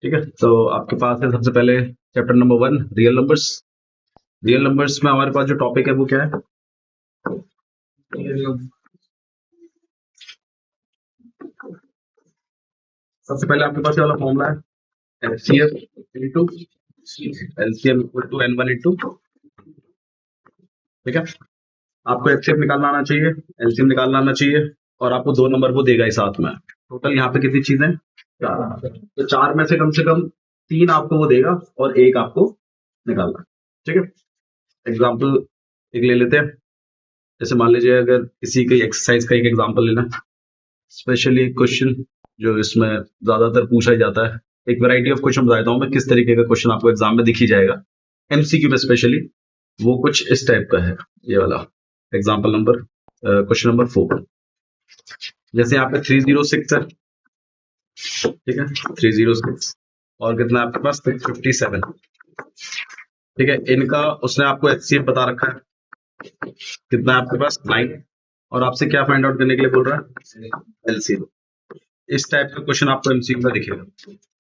ठीक है, तो आपके पास है सबसे पहले chapter number 1 real numbers. Real numbers में हमारे पास जो टॉपिक है वो क्या है? सबसे पहले आपके पास ये वाला फॉर्मूला है HCF into LCM equal to n1 into, ठीक है। आपको एचसीएफ निकालना आना चाहिए, एलसीएम निकालना आना चाहिए, और आपको दो नंबर वो देगा ही साथ में। टोटल यहाँ पे कितनी चीजें? चार। तो चार में से कम तीन आपको वो देगा और एक आपको निकालना है, ठीक है। एग्जाम्पल एक ले लेते हैं। जैसे मान लीजिए अगर किसी की एक्सरसाइज का एक एग्जाम्पल लेना, स्पेशली क्वेश्चन जो इसमें ज्यादातर पूछा ही जाता है। एक वैरायटी ऑफ क्वेश्चन बताता हूँ मैं किस तरीके का क्वेश्चन आपको एग्जाम में दिख ही जाएगा, एमसीक्यू में स्पेशली। वो कुछ इस टाइप का है, ये वाला एग्जाम्पल नंबर क्वेश्चन नंबर 4। जैसे यहाँ पे 306 है, ठीक है, 306 और कितना आपके पास 657, ठीक है। इनका उसने आपको एचसीएफ बता रखा है, कितना है आपके पास 9, और आपसे क्या फाइंड आउट करने के लिए बोल रहा है? एलसीएम। इस टाइप का क्वेश्चन आपको एमसीक्यू में दिखेगा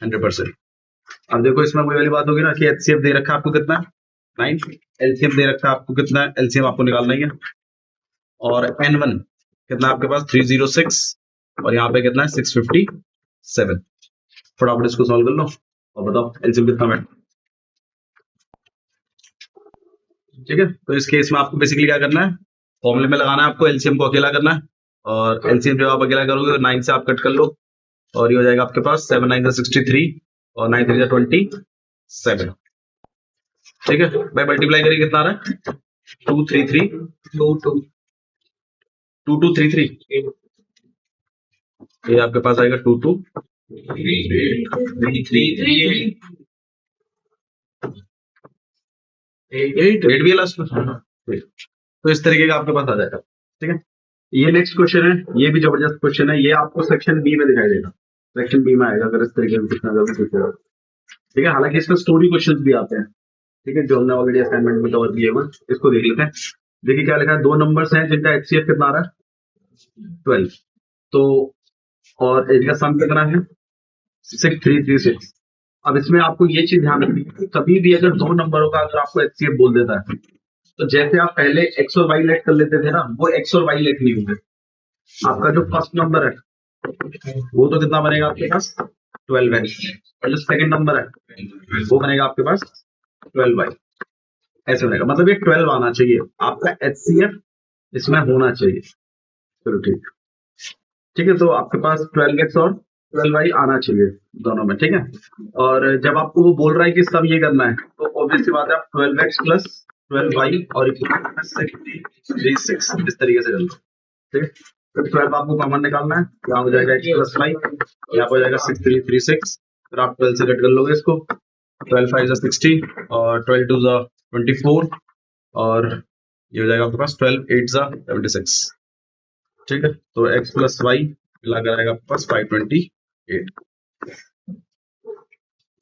100%। अब देखो इसमें वही वाली बात होगी ना कि एचसीएफ दे रखा है आपको कितना है 9, एलसीएम दे रखा है आपको कितना है, एलसीएम आपको निकालना ही है, और n1 कितना आपके पास 306 और यहाँ पे कितना है 657। फटाफट इसको सॉल्व कर लो और बताओ एलसीएम कितना बैठ, ठीक है। तो इस केस में आपको बेसिकली क्या करना है, फॉर्मूले में लगाना है आपको, एलसीएम को अकेला करना है, और एलसीएम जब आप अकेला करोगे तो 9 से आप कट कर लो और ये हो जाएगा आपके पास 7 9 63 और 9 3 27, ठीक है। भाई मल्टीप्लाई करिए कितना आ रहा है 233 2233, ये आपके पास आएगा 8 भी है लास्ट में, तो इस तरीके का आपके पास आ जाएगा, ठीक है। ये नेक्स्ट क्वेश्चन है, ये भी जबरदस्त क्वेश्चन है, ये आपको सेक्शन बी में दिखाई देगा, सेक्शन बी में आएगा अगर इस तरीके से पूछना पूछेगा, ठीक है। हालांकि इसमें स्टोरी क्वेश्चन भी आते हैं, ठीक है, जो हमने ऑलरेडी असाइनमेंट में कवर किए हुए, इसको देख लेते हैं। देखिए क्या लिखा है, दो नंबर्स हैं जिनका एचसीएफ कितना आ रहा है 12, तो और इनका सम कितना है 6336। अब इसमें आपको ये चीज ध्यान रखनी है कि कभी भी अगर दो नंबरों का अगर आपको एचसीएफ बोल देता है तो जैसे आप पहले एक्स और वाई लेट कर लेते थे ना, वो एक्स और वाई लेट नहीं होंगे। आपका जो फर्स्ट नंबर है वो तो कितना बनेगा आपके पास 12x, और जो सेकंड नंबर है वो बनेगा आपके पास 12y, ऐसे बनेगा। मतलब ये 12 आना चाहिए आपका एचसीएफ, इसमें होना चाहिए। चलो ठीक, ठीक है, तो आपके पास 12x और 12y आना चाहिए दोनों में, ठीक है। और जब आपको वो बोल रहा है कि सब ये करना है तो ऑब्वियसली बात है आप 12x प्लस 12y और 636 इस तरीके से कर लो, ठीक है। तो 12 आपको कॉमन निकालना है, यहाँ हो जाएगा x प्लस वाई, यहाँ पर हो जाएगा 6336, फिर आप 12 से कट कर लोगे इसको, 12 5 60 और 12 2 24, और ये हो जाएगा आपके पास 12 8 76, ठीक है। तो x प्लस वाई मिला कर आएगा आपके पास 528।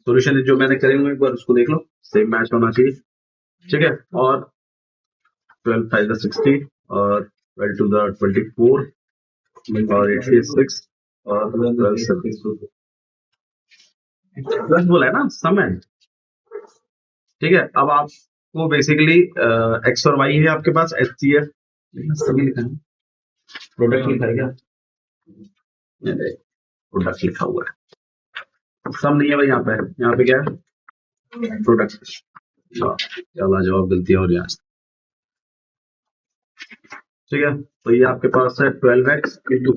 सॉल्यूशन जो मैंने करे हुए एक बार उसको देख लो, सेम मैच होना चाहिए, ठीक है। और 12 5 60 और 12 2 24 और 86 और 12 7 प्लस बोला है ना समय, ठीक है। अब आपको बेसिकली एक्स और वाई है आपके पास, एचसीएफ सभी लिखा है, प्रोडक्ट लिखा है क्या? प्रोडक्ट लिखा हुआ है, सम नहीं है भाई, यहाँ पे क्या है प्रोडक्ट। चला जवाब गलती और यहाँ, ठीक है। तो ये आपके पास है 12x into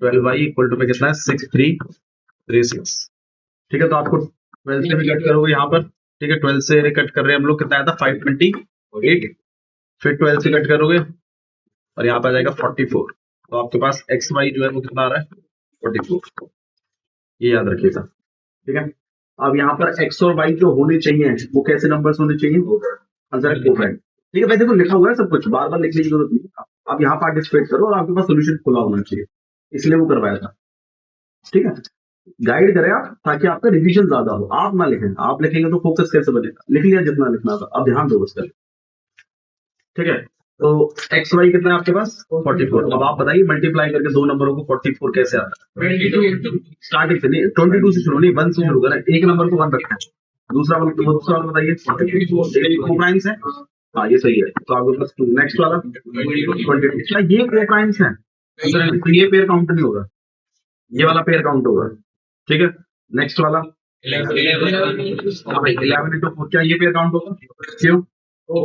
12y equal to में कितना है 6336, ठीक है। तो आपको 12 से भी कट करोगे यहाँ पर, ठीक है, 12 से कट कर रहे हैं हम लोग, कितना आया था 528, फिर 12 से कट करोगे और यहाँ पर आ जाएगा 44, तो आपके पास एक्स वाई जो है वो कितना आ रहा है 44, ये याद रखिएगा, ठीक है। अब यहाँ पर एक्स और वाई जो होने चाहिए वो कैसे नंबर्स होने चाहिए, कोफ्रेंड, ठीक है भाई। देखो लिखा हुआ है सब कुछ, बार बार लिखने की जरूरत नहीं, आप यहाँ पार्टिसिपेट करो और आपके पास सोल्यूशन खुला होना चाहिए, इसलिए वो करवाया था, ठीक है। गाइड करें आप ताकि आपका रिवीजन ज्यादा हो, आप ना लिखें, आप लिखेंगे तो फोकस कैसे बनेगा, लिख लिया जितना लिखना था, अब ध्यान दो उसका, ठीक है। तो एक्स वाई कितना है आपके पास 44। अब आप बताइए मल्टीप्लाई करके दो नंबरों को 44 कैसे आता है। स्टार्टिंग से नहीं 22 से शुरू नहीं 1 से शुरू करें, एक नंबर को 1 रखना है, दूसरा वाला बताइए 44 को प्राइम्स है। हाँ ये सही है, तो आपके पास 2। नेक्स्ट वाला 22, क्या ये को प्राइम्स है, तो ये पेयर काउंट नहीं होगा, ये वाला पेयर काउंट होगा। ठीक है, नेक्स्ट वाला 11 into 4, क्या ये पेयर काउंट होगा, क्यों को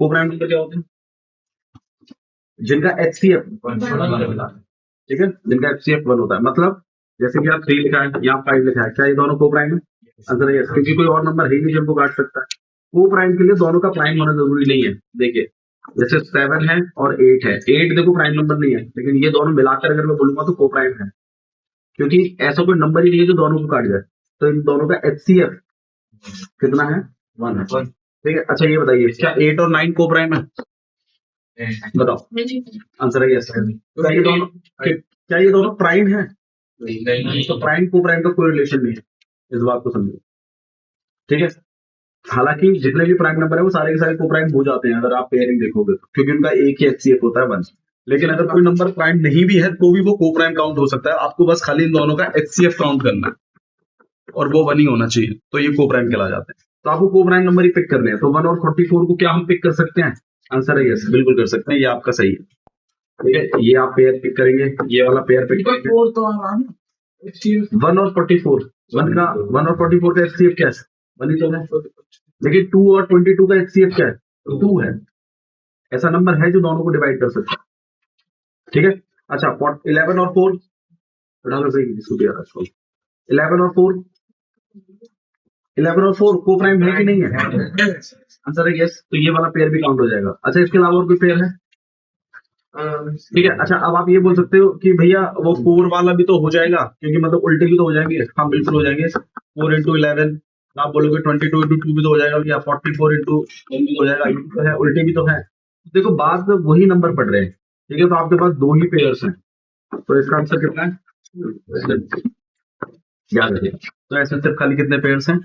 प्राइम नंबर क्या होते हैं, जिनका HCF, ठीक है, जिनका HCF 1 होता है, मतलब जैसे कि आप 3 लिखा है या 5 लिखा है, क्या ये दोनों को प्राइम है, आंसर है yes, क्योंकि कोई और नंबर है ही नहीं जिनको काट सकता है। को प्राइम के लिए दोनों का प्राइम होना जरूरी नहीं है। देखिए जैसे 7 है और 8 है, 8 देखो प्राइम नंबर नहीं है, लेकिन ये दोनों मिलाकर अगर मैं बोलूंगा तो को प्राइम है, क्योंकि ऐसा कोई नंबर ही नहीं है जो दोनों को काट जाए। तो इन दोनों का HCF कितना है, 1 है। ठीक है, अच्छा ये बताइए क्या 8 और 9 को प्राइम है, बताओ, आंसर है यस। क्या ये दोनों प्राइम है, तो प्राइम को प्राइम का कोई रिलेशन नहीं है, इस बात को समझो। ठीक है, हालांकि जितने भी प्राइम नंबर है वो सारे के सारे को प्राइम हो जाते हैं अगर आप पेयरिंग देखोगे तो, क्योंकि उनका एक ही HCF होता है 1। लेकिन अगर कोई नंबर प्राइम नहीं भी है तो भी वो को प्राइम काउंट हो सकता है, आपको बस खाली इन दोनों का HCF काउंट करना है और वो 1 ही होना चाहिए, तो ये को प्राइम कहला जाते हैं। तो आपको को प्राइम नंबर ही पिक करने हैं, तो 1 और 44 को क्या हम पिक कर सकते हैं, आंसर है यस, बिल्कुल कर सकते हैं, ये आपका सही है। ठीक है, ये आप पेयर पिक करेंगे, ये वाला पेयर पिक करेंगे, 1 और 44, 1 और 44 का HCF क्या है, 1 ही तो है, लेकिन 2 और 22 का HCF क्या है, 2 है। ऐसा नंबर है जो दोनों को डिवाइड कर सकता है। ठीक है, अच्छा 11 और 4 इसको दिया था, 11 और 4, 11 और 4 को प्राइम है कि नहीं है, आंसर है यस, तो ये वाला पेयर भी काउंट हो जाएगा। अच्छा इसके अलावा और कोई पेयर है, ठीक है। अच्छा अब आप ये बोल सकते हो कि भैया वो 4 वाला भी तो हो जाएगा, क्योंकि मतलब उल्टे भी तो हो जाएंगे, हाँ बिल्कुल हो जाएंगे, 4 into 11, आप बोलोगे 22 into 2 भी तो हो जाएगा, या 44 into 1 भी हो जाएगा, ये भी तो है, उल्टे भी तो है। देखो बात वही नंबर पढ़ रहे हैं, ठीक है, तो आपके पास 2 ही पेयर्स हैं, तो इसका आंसर कितना है, याद रखिएगा। तो ऐसे सिर्फ खाली कितने पेयर्स हैं,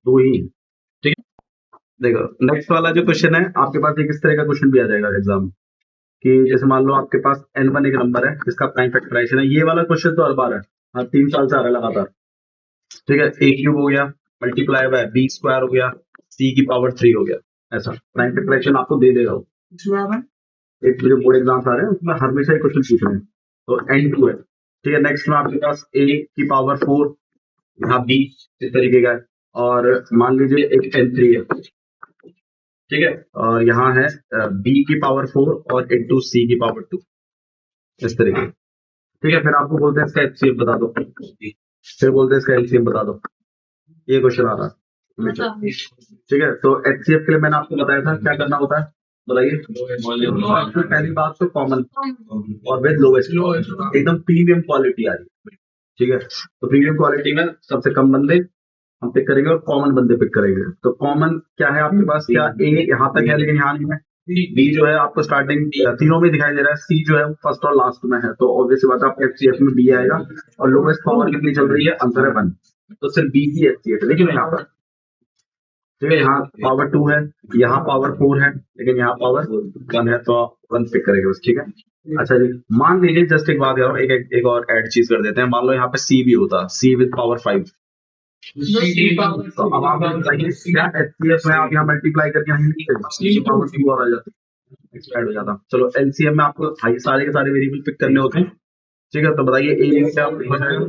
2 ही। ठीक है, देखो नेक्स्ट वाला जो क्वेश्चन है आपके पास एक इस तरह का क्वेश्चन भी आ जाएगा एग्जाम में, कि जैसे मान लो आपके पास N1 एक नंबर है जिसका प्राइम फैक्टराइजेशन है, ये वाला क्वेश्चन तो हर बार है, हर 3 साल से आ रहा है लगातार। ठीक है, a क्यूब हो गया मल्टीप्लाई बाय b स्क्वायर हो गया c की पावर 3 हो गया, ऐसा प्राइम फैक्टराइजेशन आपको दे देगा वो। एक जो बोर्ड एग्जाम आ रहे हैं उसमें हमेशा ही क्वेश्चन पूछ रहे हैं, तो N2 है। ठीक है, नेक्स्ट में आपके पास a की पावर 4, यहाँ b इस तरीके का है, और मान लीजिए एक N3 है, ठीक है, और यहाँ है b की पावर 4 और इंटू c की पावर 2, इस तरीके। ठीक है, फिर आपको बोलते हैं इसका HCF बता दो, फिर बोलते हैं इसका LCM बता दो, ये क्वेश्चन आ रहा है। ठीक है, तो HCF के लिए मैंने आपको बताया था क्या करना होता है, बताइए। तो पहली बात तो कॉमन और विद लोवेस्ट, एकदम प्रीमियम क्वालिटी आ रही है। ठीक है, तो प्रीमियम क्वालिटी में सबसे कम बंदे हम पिक करेंगे और कॉमन बंदे पिक करेंगे। तो कॉमन क्या है आपके पास, क्या A यहाँ तक है लेकिन यहाँ नहीं है, B जो है आपको स्टार्टिंग तीनों में दिखाई दे रहा है, C जो है फर्स्ट और लास्ट में है, तो ऑब्वियसली बात है आपका HCF में B आएगा, और लोवेस्ट पावर कितनी चल रही है, आंसर है 1, तो सिर्फ B की HCF है। लेकिन यहाँ पर ठीक है, यहाँ पावर 2 है, यहाँ पावर 4 है, लेकिन यहाँ पावर 1 है, तो 1 पिक करेंगे बस। ठीक है, अच्छा जी, मान लीजिए जस्ट एक बात करो, एक और ऐड चीज कर देते हैं, मान लो यहाँ पे C भी होता, C विद पावर 5, तो अब आप बताइए क्या HCF में आप यहाँ मल्टीप्लाई करके यहाँ लिखते पावर 2 और आ जाता, एक्सपायर्ड हो जाता। चलो LCM में आपको सारे के सारे वेरिएबल पिक करने होते हैं। ठीक है, तो बताइए A क्या हो जाएगा,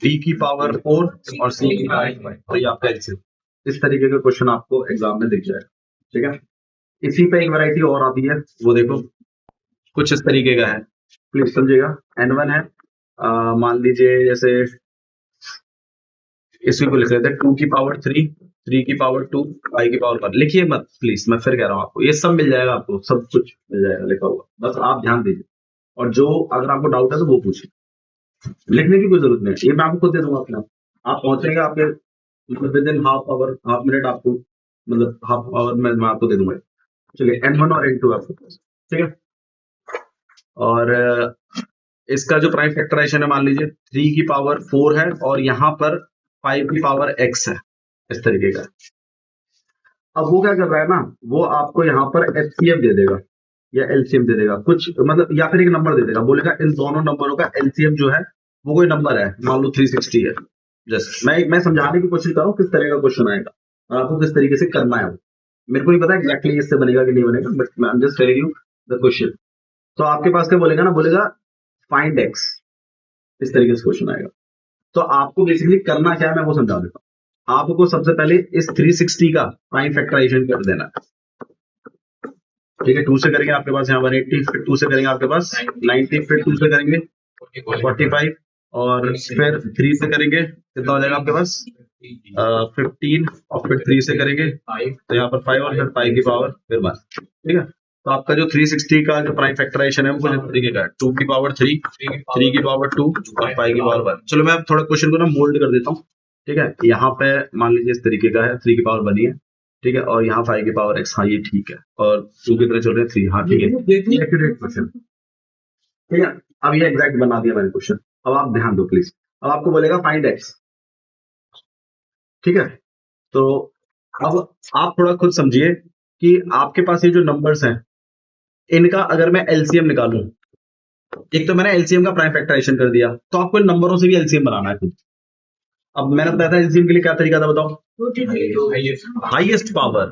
B की पावर 4 और C की पावर 5, तो ये आपका LCM। इस तरीके का क्वेश्चन आपको एग्जाम में दिख जाएगा। ठीक है, इसी पे एक वैरायटी और आती है, वो देखो कुछ इस तरीके का है, प्लीज समझिएगा। N1 है, मान लीजिए जैसे इसी को लिख लेते हैं 2 की पावर 3, 3 की पावर 2, 5 की पावर 1। लिखिए मत प्लीज, मैं फिर कह रहा हूँ आपको, ये सब मिल जाएगा, आपको सब कुछ मिल जाएगा लिखा हुआ, बस आप ध्यान दीजिए, और जो अगर आपको डाउट है तो वो पूछिए, लिखने की कोई जरूरत नहीं है, ये मैं आपको खुद दे दूंगा अपना, आप पहुंचेंगे आपके विद इन हाफ मिनट, आपको मतलब हाफ आवर में मैं आपको दे दूंगा। चलिए N1 और N2 आपको, ठीक है, और इसका जो प्राइम फैक्टराइजेशन है, मान लीजिए 3 की पावर 4 है और यहाँ पर 5 की पावर x है, इस तरीके का। अब वो क्या कर रहा है ना, वो आपको यहाँ पर एचसीएफ दे देगा या एलसीएम दे देगा कुछ, मतलब या फिर एक नंबर दे देगा, बोलेगा इन दोनों नंबरों का एलसीएम जो है वो कोई नंबर है, मान लो 360 है। जस्ट मैं समझाने की कोशिश कर रहा हूँ किस तरह का क्वेश्चन आएगा और आपको किस तरीके से करना है वो। मेरे को नहीं पता एग्जैक्टली इससे बनेगा कि नहीं बनेगा, बट मैं just telling you the question. तो आपके पास क्या बोलेगा ना, बोलेगा फाइंड एक्स, इस तरीके से क्वेश्चन आएगा। तो आपको बेसिकली करना क्या है मैं वो समझा देता हूँ। आपको सबसे पहले इस 360 का प्राइम फैक्टराइजेशन कर देना है। ठीक है, 2 से करेंगे आपके पास यहाँ 180, फिर 2 से करेंगे आपके पास 90, फिर 2 से करेंगे 45 और फिर 3 से करेंगे कितना हो जाएगा आपके पास 15 और फिर 3 से करेंगे तो यहाँ पर 5 और फिर 5 की पावर फिर 1। ठीक है, तो आपका जो 360 का जो प्राइम फैक्टराइजेशन है वो कुछ इस तरीके का है, 2 की पावर 3, 3 की पावर 2 और 5 की पावर 1। चलो मैं थोड़ा क्वेश्चन को ना मोल्ड कर देता हूँ। ठीक है, यहाँ पे मान लीजिए इस तरीके का है, 3 की पावर बनी है। ठीक है, और यहाँ 5 की पावर x, हाँ ये ठीक है, और 2 की तरह चल रहे हैं 3, हाँ ठीक है, एक्यूरेट क्वेश्चन। ठीक है, अब ये एग्जैक्ट बना दिया मैंने क्वेश्चन। अब आप ध्यान दो प्लीज, अब आपको बोलेगा फाइंड x। ठीक है, तो अब आप थोड़ा खुद समझिए कि आपके पास ये जो नंबर्स हैं इनका अगर मैं एलसीएम निकालूं, एक तो मैंने एलसीएम का प्राइम फैक्टराइजेशन कर दिया, तो आपको इन नंबरों से भी एलसीएम बनाना है खुद। अब मैंने बताया था एलसीएम के लिए क्या तरीका था बताओ, हाईएस्ट पावर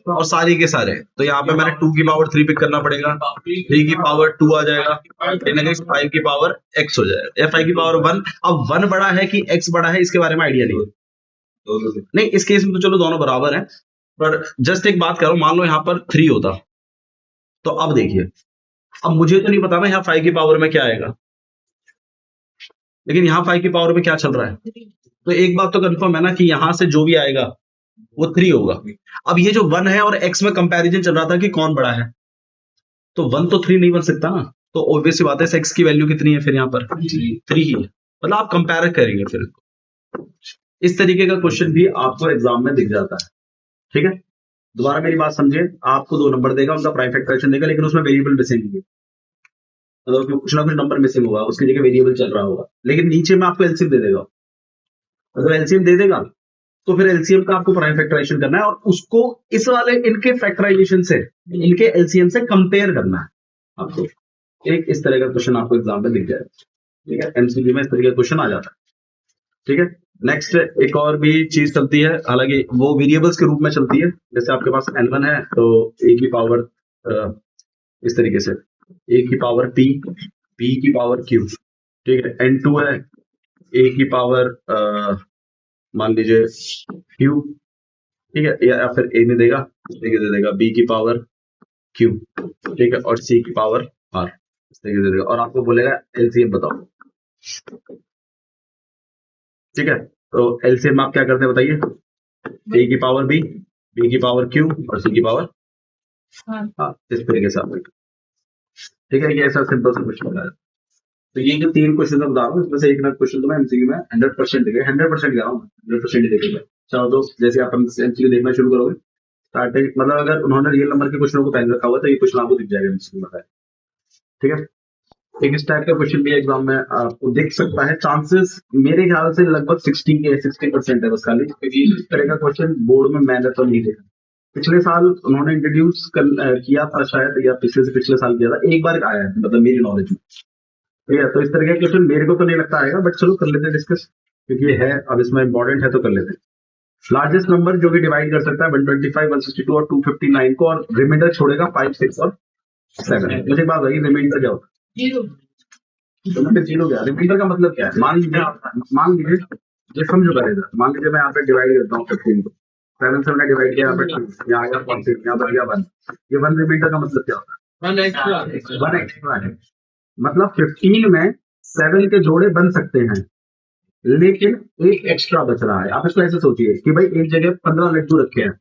और सारी के सारे। तो यहाँ पे मैंने 2 की पावर 3 पिक करना पड़ेगा, 3 की पावर 2 आ जाएगा, 5 की पावर x हो जाएगा या 5 की पावर 1। अब 1 बड़ा है कि x बड़ा है इसके बारे में आइडिया नहीं है। नहीं, इस केस में तो चलो दोनों बराबर है, पर जस्ट एक बात करो, मान लो यहाँ पर 3 होता, तो अब देखिए, अब मुझे तो नहीं पता ना यहाँ 5 की पावर में क्या आएगा, लेकिन यहाँ 5 की पावर में क्या चल रहा है। तो एक बात तो कंफर्म है ना कि यहां से जो भी आएगा वो 3 होगा। अब ये जो 1 है और x में कंपैरिजन चल रहा था कि कौन बड़ा है, तो 1 तो 3 नहीं बन सकता ना, तो ऑब्वियस बात है x की वैल्यू कितनी है फिर यहाँ पर 3 ही है, मतलब आप कंपेयर करेंगे फिर। इस तरीके का क्वेश्चन भी आपको एग्जाम में दिख जाता है। ठीक है, दोबारा मेरी बात समझिए, आपको 2 नंबर देगा, उनका प्राइम फैक्टराइजेशन देगा, लेकिन उसमें वेरिएबल मिसिंग है, मतलब कुछ ना कुछ नंबर मिसिंग होगा, उसकी जगह वेरिएबल चल रहा होगा, लेकिन नीचे में आपको एलसीएम दे देगा। अगर एलसीएम दे देगा तो फिर एलसीएम का आपको प्राइम फैक्टराइजेशन करना है और उसको इस वाले इनके फैक्टराइजेशन से, इनके एलसीएम से कंपेयर करना है आपको। एक इस तरह का क्वेश्चन आपको एग्जाम में दिख जाएगा। ठीक है, एमसीक्यू में इस तरह का क्वेश्चन आ जाता है। ठीक है, नेक्स्ट एक और भी चीज चलती है, हालांकि वो वेरिएबल्स के रूप में चलती है। जैसे आपके पास n1 है तो a की पावर इस तरीके से, a की पावर p, b की पावर q। ठीक है, n2 है a की पावर मान लीजिए q। ठीक है, या फिर a में देगा, इस तरीके से देगा b की पावर q। ठीक है, और c की पावर r, इस तरीके से देगा, और आपको बोलेगा एलसीएम बताओ। ठीक है, तो एलसीएम आप क्या करते हैं बताइए, a की पावर b, b की पावर q और c की पावर हाँ, इस तरीके से आप। ठीक है, ये ऐसा सिंपल सा क्वेश्चन है। तो ये जो 3 क्वेश्चन मैं बता रहा हूँ, इसमें से एक ना क्वेश्चन तो मैं एमसीक्यू में 100% देगा, 100% कह रहा हूँ, 100% ही देखेगा। चलो तो जैसे आप एमसीक्यू देखना शुरू करोगे स्टार्टिंग, मतलब अगर उन्होंने रियल नंबर के क्वेश्चनों को पहले रखा हुआ तो ये क्वेश्चन आपको दिख जाएगा एमसीक्यू में। ठीक है, एक इस टाइप का क्वेश्चन भी एग्जाम में आपको दिख सकता है। चांसेस मेरे ख्याल से लगभग 60% है बस खाली, क्योंकि इस तरह का क्वेश्चन बोर्ड में मैंने तो नहीं देखा। पिछले साल उन्होंने इंट्रोड्यूस किया था शायद, या पिछले से पिछले साल किया था, एक बार आया है मतलब मेरी नॉलेज में। ठीक है, तो इस तरह का क्वेश्चन मेरे को तो नहीं लगता आएगा, बट चलो कर लेते हैं डिस्कस, क्योंकि ये है अब इसमें इंपॉर्टेंट है तो कर लेते हैं। लार्जेस्ट नंबर जो कि डिवाइड कर सकता है 125, 162 और 259 को, और रिमाइंडर छोड़ेगा 5, 6 और 7। मुझे एक बात बताइए, रिमाइंडर क्या होता है? जीरो क्या, रिमाइंडर का मतलब क्या है? मान लीजिए जो समझो पहले, मान लीजिए मैं यहाँ पे डिवाइड करता हूँ 15 को, 7 से मैंने डिवाइड किया, यहाँ पे 2, यहाँ आया 46, यहाँ पर गया 1। ये 1 रिमाइंडर का मतलब क्या होता है? 1 एक्स्ट्रा है, मतलब 15 में 7 के जोड़े बन सकते हैं, लेकिन एक एक्स्ट्रा बच रहा है। आप इसको ऐसे सोचिए कि भाई एक जगह 15 लड्डू रखे हैं,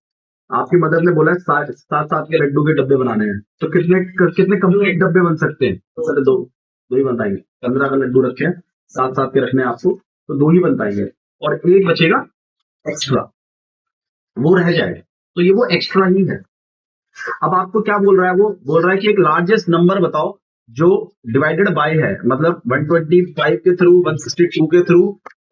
आपकी मदर ने बोला 7 के लड्डू के डब्बे बनाने हैं, तो कितने कंप्लीट डब्बे बन सकते हैं? तो दो ही बन पाएंगे। 15 का लड्डू रखे हैं, 7 के रखने हैं आपको, तो 2 ही बन पाएंगे, और एक बचेगा एक्स्ट्रा, वो रह जाएगा, तो ये वो एक्स्ट्रा ही है। अब आपको क्या बोल रहा है, वो बोल रहा है कि एक लार्जेस्ट नंबर बताओ जो डिवाइडेड बाय है, मतलब 125 के थ्रू, 162 के थ्रू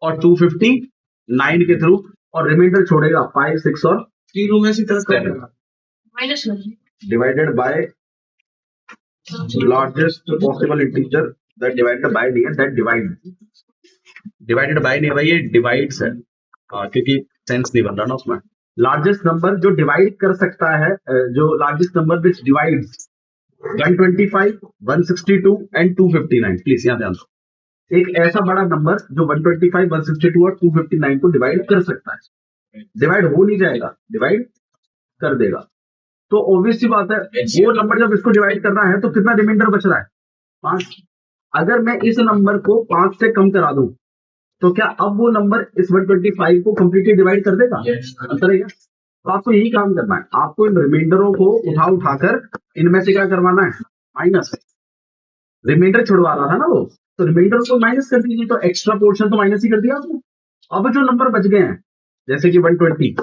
और 259 के थ्रू, और रिमाइंडर छोड़ेगा 5, 6 और तीनों में से तरह 7 माइनस में divided by largest possible integer that divided by नहीं है, दैट डिवाइडेड बाय नहीं है भाई, ये डिवाइड्स है। क्योंकि सेंस नहीं बन रहा ना उसमें। लार्जेस्ट नंबर जो डिवाइड कर सकता है, जो largest number which divides 125, 162 and 259। Please यहाँ ध्यान दो, एक ऐसा बड़ा नंबर जो 125, 162 और 259 को डिवाइड कर सकता है। डिवाइड हो नहीं जाएगा, डिवाइड कर देगा। तो ऑब्वियस सी बात है, वो नंबर जब इसको डिवाइड कर रहा है तो कितना रिमाइंडर बच रहा है? 5। अगर मैं इस नंबर को 5 से कम करा दूं तो क्या अब वो नंबर इस 125 को कंप्लीटली डिवाइड कर देगा? आंसर है क्या? तो आपको यही काम करना है, आपको इन रिमाइंडरों को उठाकर इनमें से क्या करवाना है? माइनस। रिमाइंडर छुड़वा रहा था ना वो, तो रिमाइंडर को माइनस कर दीजिए, तो एक्स्ट्रा पोर्शन तो माइनस ही कर दिया आपने। अब जो नंबर बच गए हैं, जैसे कि 120,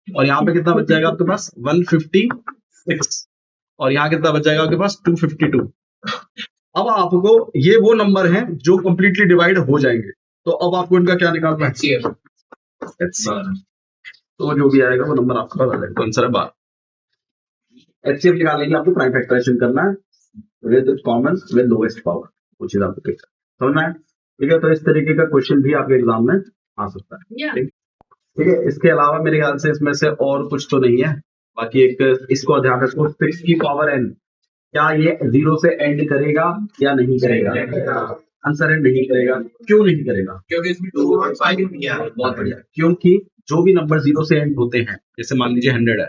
और यहाँ पे कितना बच जाएगा आपके पास? 156, और यहाँ कितना बच जाएगा आपके पास? 252। अब आपको ये वो नंबर हैं जो कंप्लीटली डिवाइड हो जाएंगे, तो अब आपको इनका क्या निकालना है? HCF। तो जो भी आएगा वो नंबर आपका बता देगा। आंसर है 12। HCF निकालने के लिए आपको प्राइम फैक्टराइजेशन करना है with common with lowest power, वो चीज आपको समझना है। ठीक है, तो इस तरीके का क्वेश्चन भी आपके एग्जाम में आ सकता है। ठीक है, इसके अलावा मेरे ख्याल से इसमें से और कुछ तो नहीं है। बाकी एक इसको ध्यान रखो, 6 की पावर n, क्या ये 0 से एंड करेगा या नहीं करेगा? आंसर है नहीं करेगा। क्यों नहीं करेगा? क्योंकि इसमें 2 और 5 दिया है। बहुत बढ़िया। क्योंकि जो भी नंबर 0 से एंड होते हैं, जैसे मान लीजिए 100 है,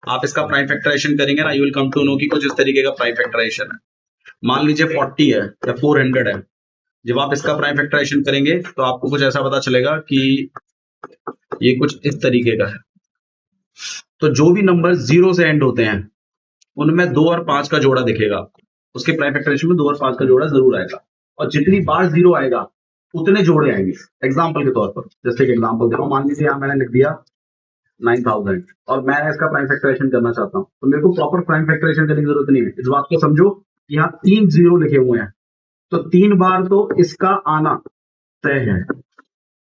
आप इसका प्राइम फैक्टराइजेशन करेंगे ना, you will come to know कि कुछ इस तरीके का प्राइम फैक्टराइजेशन है। मान लीजिए 40 है या 400 है, जब आप इसका प्राइम फैक्टराइजेशन करेंगे तो आपको कुछ ऐसा पता चलेगा कि ये कुछ इस तरीके का है। तो जो भी नंबर 0 से एंड होते हैं उनमें 2 और 5 का जोड़ा दिखेगा आपको, उसके प्राइम फैक्टराइजेशन में 2 और 5 का जोड़ा जरूर आएगा, और जितनी बार 0 आएगा उतने जोड़े आएंगे। एग्जाम्पल के तौर पर, जैसे एक एग्जाम्पल दे रहा हूं, मान लीजिए यहाँ मैंने लिख दिया 9000 और मैं इसका प्राइम फैक्टराइजेशन करना चाहता हूं, तो मेरे को प्रॉपर प्राइम फैक्टराइजेशन करने की जरूरत नहीं है। इस बात को समझो, यहाँ 3 0 लिखे हुए हैं, तो 3 बार तो इसका आना तय है,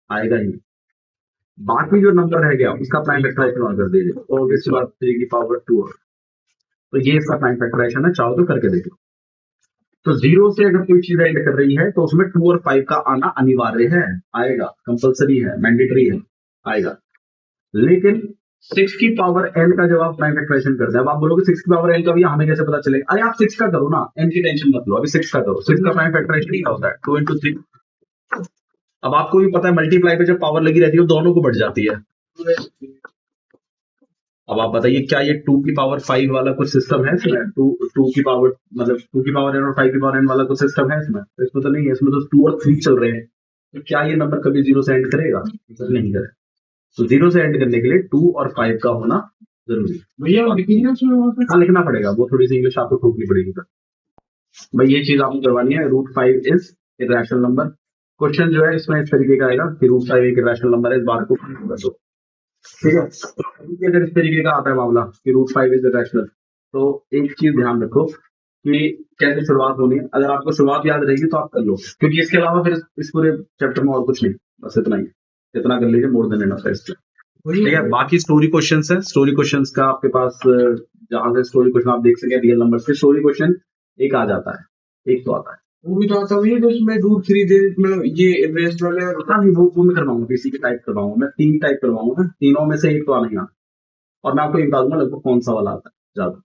आएगा ही। बाकी जो नंबर रह गया उसका प्राइम फैक्टराइजेशन कर दीजिए, तो इसके बाद 3 की पावर 2, तो ये इसका प्राइम फैक्टराइजेशन है, चाहो तो करके देखो। तो 0 से अगर कोई चीज एंड कर रही है तो उसमें 2 और 5 का आना अनिवार्य है, आएगा, कंपलसरी है, मैंडेटरी है, आएगा। लेकिन 6 की पावर n का जब आप प्राइम फैक्टराइजेशन करते हैं, अब आप बोलोगे 6 की पावर n का भी हमें कैसे पता चलेगा? अरे आप 6 का करो ना, n की टेंशन मत लो, अभी 6 का करो। 6 का प्राइम फैक्टराइजेशन क्या होता है? 2 into 3। अब आपको भी पता है मल्टीप्लाई पे जब पावर लगी रहती है दोनों को बढ़ जाती है। अब आप बताइए, क्या ये 2 की पावर 5 वाला कुछ सिस्टम है इसमें? 2 की पावर मतलब 2 की पावर n और 5 की पावर n वाला कुछ सिस्टम है इसमें? तो इसमें तो नहीं है, इसमें तो 2 और 3 चल रहे हैं। तो क्या ये नंबर कभी 0 से एंड करेगा? नहीं करेगा। तो 0 से एंड करने के लिए 2 और 5 का होना जरूरी है। भैया हाँ, लिखना पड़ेगा, वो थोड़ी सी इंग्लिश आपको ठोकनी पड़ेगी। भाई ये चीज आपको करवानी है। √5 इज इरेशनल नंबर। क्वेश्चन जो है इसमें इस तरीके का आएगा कि √5 एक इरेशनल नंबर है, इस बात को कर दो। ठीक है, अगर इस तरीके का आता है मामला कि √5 इज इरेशनल, तो एक चीज ध्यान रखो कि कैसे शुरुआत होनी है। अगर आपको शुरुआत याद रहेगी तो आप कर लो, क्योंकि इसके अलावा फिर इस पूरे चैप्टर में और कुछ नहीं, बस इतना ही, इतना कर लीजिए, मोर देन इनफ है इसमें। ठीक है, बाकी स्टोरी क्वेश्चंस है। स्टोरी क्वेश्चंस का आपके पास जहां से स्टोरी क्वेश्चन आप देख सके रियल नंबर से, स्टोरी क्वेश्चन एक आ जाता है, एक तो आता है, वो भी तो आता है तो उसमें √3 दे मतलब ये इन्वेस्ट वाले। हाँ नहीं, वो मैं करवाऊंगा, किसी के टाइप करवाऊंगा मैं, 3 टाइप करवाऊंगा, तीनों में से एक तो आना ही आना, और मैं आपको ये बता दूंगा लगभग कौन सा वाला आता है ज्यादा।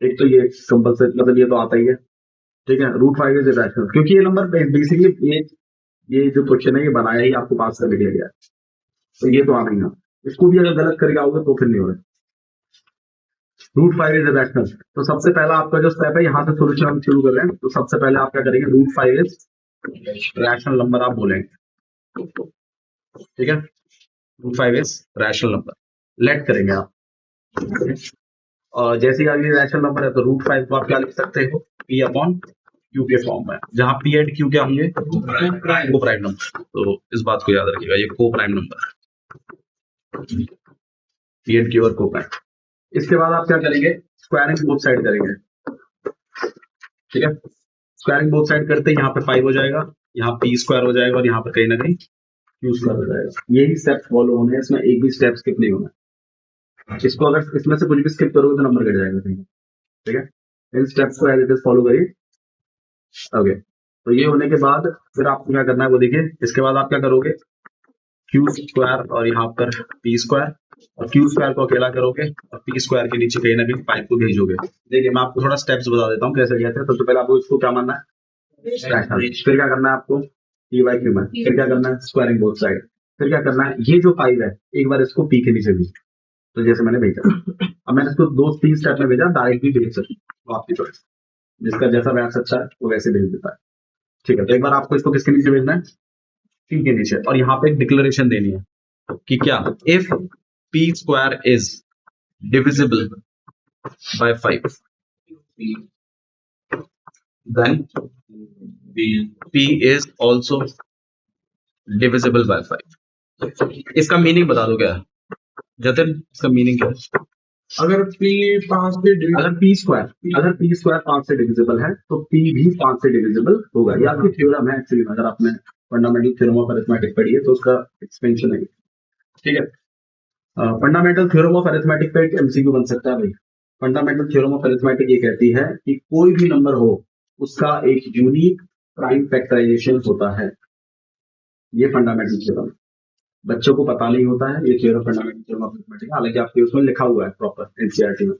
एक तो ये कंपल्सरी, मतलब ये तो आता ही है। ठीक है, √5 इज इरेशनल, क्योंकि ये नंबर बेसिकली ये जो क्वेश्चन है ये बनाया ही आपको पास करने के लिए गया है, तो ये तो आना ही आना। इसको भी अगर गलत करके आओगे तो फिर नहीं हो रहा। √5 इज इरेशनल, तो सबसे पहला आपका जो स्टेप है, यहाँ से सोल्यूशन हम शुरू कर रहे हैं, तो सबसे पहले आप क्या करेंगे? √5 इज रैशनल नंबर आप बोलेंगे। ठीक है, √5 इज रैशनल नंबर, लेट करेंगे आप। और जैसे ही आगे रैशनल नंबर है तो √5 को आप क्या लिख सकते हो? P/Q के फॉर्म में, जहां P एंड Q क्या होंगे? को प्राइम नंबर। तो इस बात को याद रखिएगा, ये को prime number, P and Q और को प्राइम। इसके बाद आप क्या करेंगे? स्क्वायरिंग बोथ साइड करेंगे। ठीक है, स्क्वायरिंग बोथ साइड करते यहाँ पे 5 हो जाएगा, यहाँ p² हो जाएगा, और यहाँ पर कहीं ना कहीं q² हो जाएगा। यही स्टेप्स फॉलो होने हैं इसमें, एक भी स्टेप स्किप नहीं होना। इसको अगर इसमें से कुछ भी स्किप करोगे तो नंबर गिर जाएगा कहीं, ठीक है। इन स्टेप्स को एज इट इज फॉलो करिए। ओके, तो ये होने के बाद फिर आपको क्या करना है वो देखिए। इसके बाद आप क्या करोगे, क्यू स्क्वायर और यहाँ पर पी स्क्वायर, और क्यू स्क्वायर को अकेला करोगे और पी स्क्वायर के नीचे कहीं ना कहीं 5 को भेजोगे। देखिए मैं आपको थोड़ा स्टेप्स बता देता हूँ कैसे कहते हैं। सबसे पहले आपको इसको क्या मानना है, फिर क्या करना है आपको पी बाई क्यू में, फिर क्या करना है स्क्वायरिंग बोथ साइड, फिर क्या करना है ये जो 5 है एक बार इसको पी के नीचे भेज, तो जैसे मैंने भेजा। अब मैंने इसको 2-3 स्टेप में भेजा, डायरेक्ट भी भेज सकती हूँ, आपकी चॉइस, जिसका जैसा मैथ्स अच्छा है वो वैसे भेज देता है, ठीक है। तो एक बार आपको इसको किसके नीचे भेजना है, पी के नीचे, और यहाँ पे एक डिक्लेरेशन देनी है कि क्या, if P square is divisible by 5 then P is also divisible by 5। इसका मीनिंग बता दो क्या है जतिन, इसका मीनिंग क्या है? अगर P 5 से अगर पी स्क्वायर 5 से डिविजिबल है तो पी भी 5 से डिविजिबल होगा। ये आपकी थ्योरम है एक्चुअली, अगर आपने फंडामेंटल थ्योरम ऑफ अरिथमेटिक पढ़ी है तो उसका एक्सपेंशन है, ठीक है। फंडामेंटल थ्योरम ऑफ अरिथमेटिक पे एक एमसीक्यू बन सकता है भाई। फंडामेंटल थ्योरम ऑफ अरिथमेटिक ये कहती है कि कोई भी नंबर हो उसका एक यूनिक प्राइम फैक्टराइजेशन होता है। ये फंडामेंटल थ्योरम बच्चों को पता नहीं होता है, ये theorem fundamental theorem of arithmetic, हालांकि आपके उसमें लिखा हुआ है प्रॉपर एनसीईआरटी में,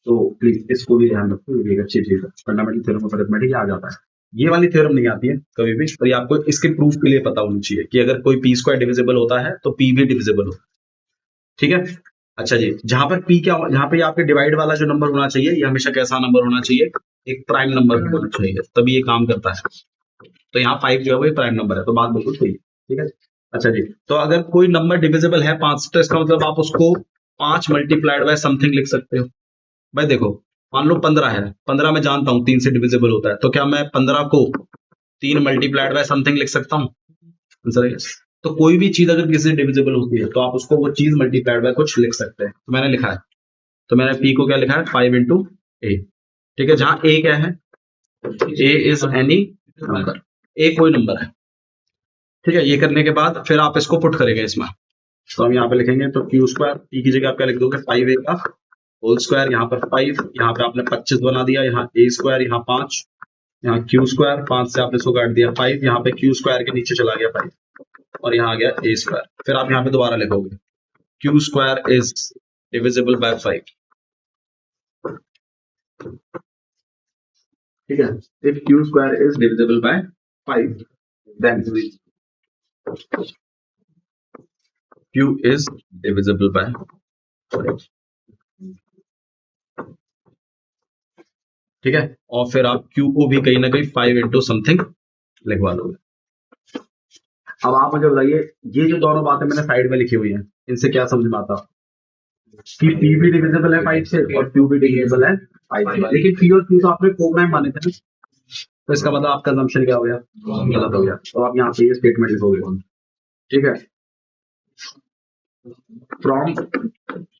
तो प्लीज इसको भी ध्यान रखो, ये भी एक अच्छी चीज है। फंडामेंटल थ्योरम ऑफ अरिथमेटिक आ जाता है, ये वाली थ्योरम नहीं आती है कभी भी, पर ये आपको इसके प्रूफ के लिए पता होनी चाहिए कि अगर कोई पी स्क्वायर डिविजिबल होता है तो पी भी डिविजिबल हो, ठीक है। अच्छा जी, जहां पर पी क्या, जहां पे आपके डिवाइड वाला जो नंबर होना चाहिए ये हमेशा कैसा नंबर होना चाहिए, एक प्राइम नंबर होना चाहिए, तभी ये काम करता है। तो यहाँ 5 जो है वो एक प्राइम नंबर है, तो बात बिल्कुल सही है, ठीक है। अच्छा जी, तो अगर कोई नंबर डिविजिबल है 5 तो इसका मतलब आप उसको 5 मल्टीप्लाइड बाय समथिंग लिख सकते हो। भाई देखो, मान लो 15 है, 15 मैं जानता हूं 3 से डिविजिबल होता है, तो क्या मैं 15 को 3 मल्टीप्लाइड बाय समथिंग लिख सकता हूँ? आंसर है yes। तो कोई भी चीज अगर किसी से डिविजिबल होती है तो आप उसको वो चीज मल्टीप्लाइड बाय कुछ लिख सकते हैं। तो मैंने लिखा है, तो मैंने पी को क्या लिखा है 5 इंटू ए, ठीक है। जहां ए क्या है, ए इज एनी नंबर, ए कोई नंबर है, ठीक है। ये करने के बाद फिर आप इसको पुट करेंगे इसमें, तो हम यहाँ पे लिखेंगे तो क्यू स्क्वायर, पी की जगह आप क्या लिख दोगे 5a का होल स्क्वायर, यहाँ पर 5, यहाँ पे आपने 25 बना दिया, यहाँ ए स्क्वायर, यहाँ 5, यहाँ क्यू स्क्वायर, 5 से आपने इसको काट दिया 5, यहाँ पे क्यू स्क्वायर के नीचे चला गया 5, और यहाँ आ गया ए स्क्वायर। फिर आप यहाँ पे दोबारा लिखोगे Q square is divisible by 5, ठीक है। If Q square is divisible by 5 then Q is divisible by 5, ठीक है। और फिर आप Q को भी कहीं ना कहीं 5 इंटू समथिंग लिखवा दोगे। अब आप मुझे बताइए, ये जो दोनों बातें मैंने साइड में लिखी हुई हैं इनसे क्या समझ में आता कि P भी डिविजिबल है 5 से और Q भी डिविजिबल है 5 से, लेकिन P और Q तो आपने को-प्राइम माने थे ना, तो इसका मतलब आपका assumption क्या हो गया, गलत हो गया। तो आप यहाँ पे ये स्टेटमेंट लिखोगे, ठीक है। फ्रॉम,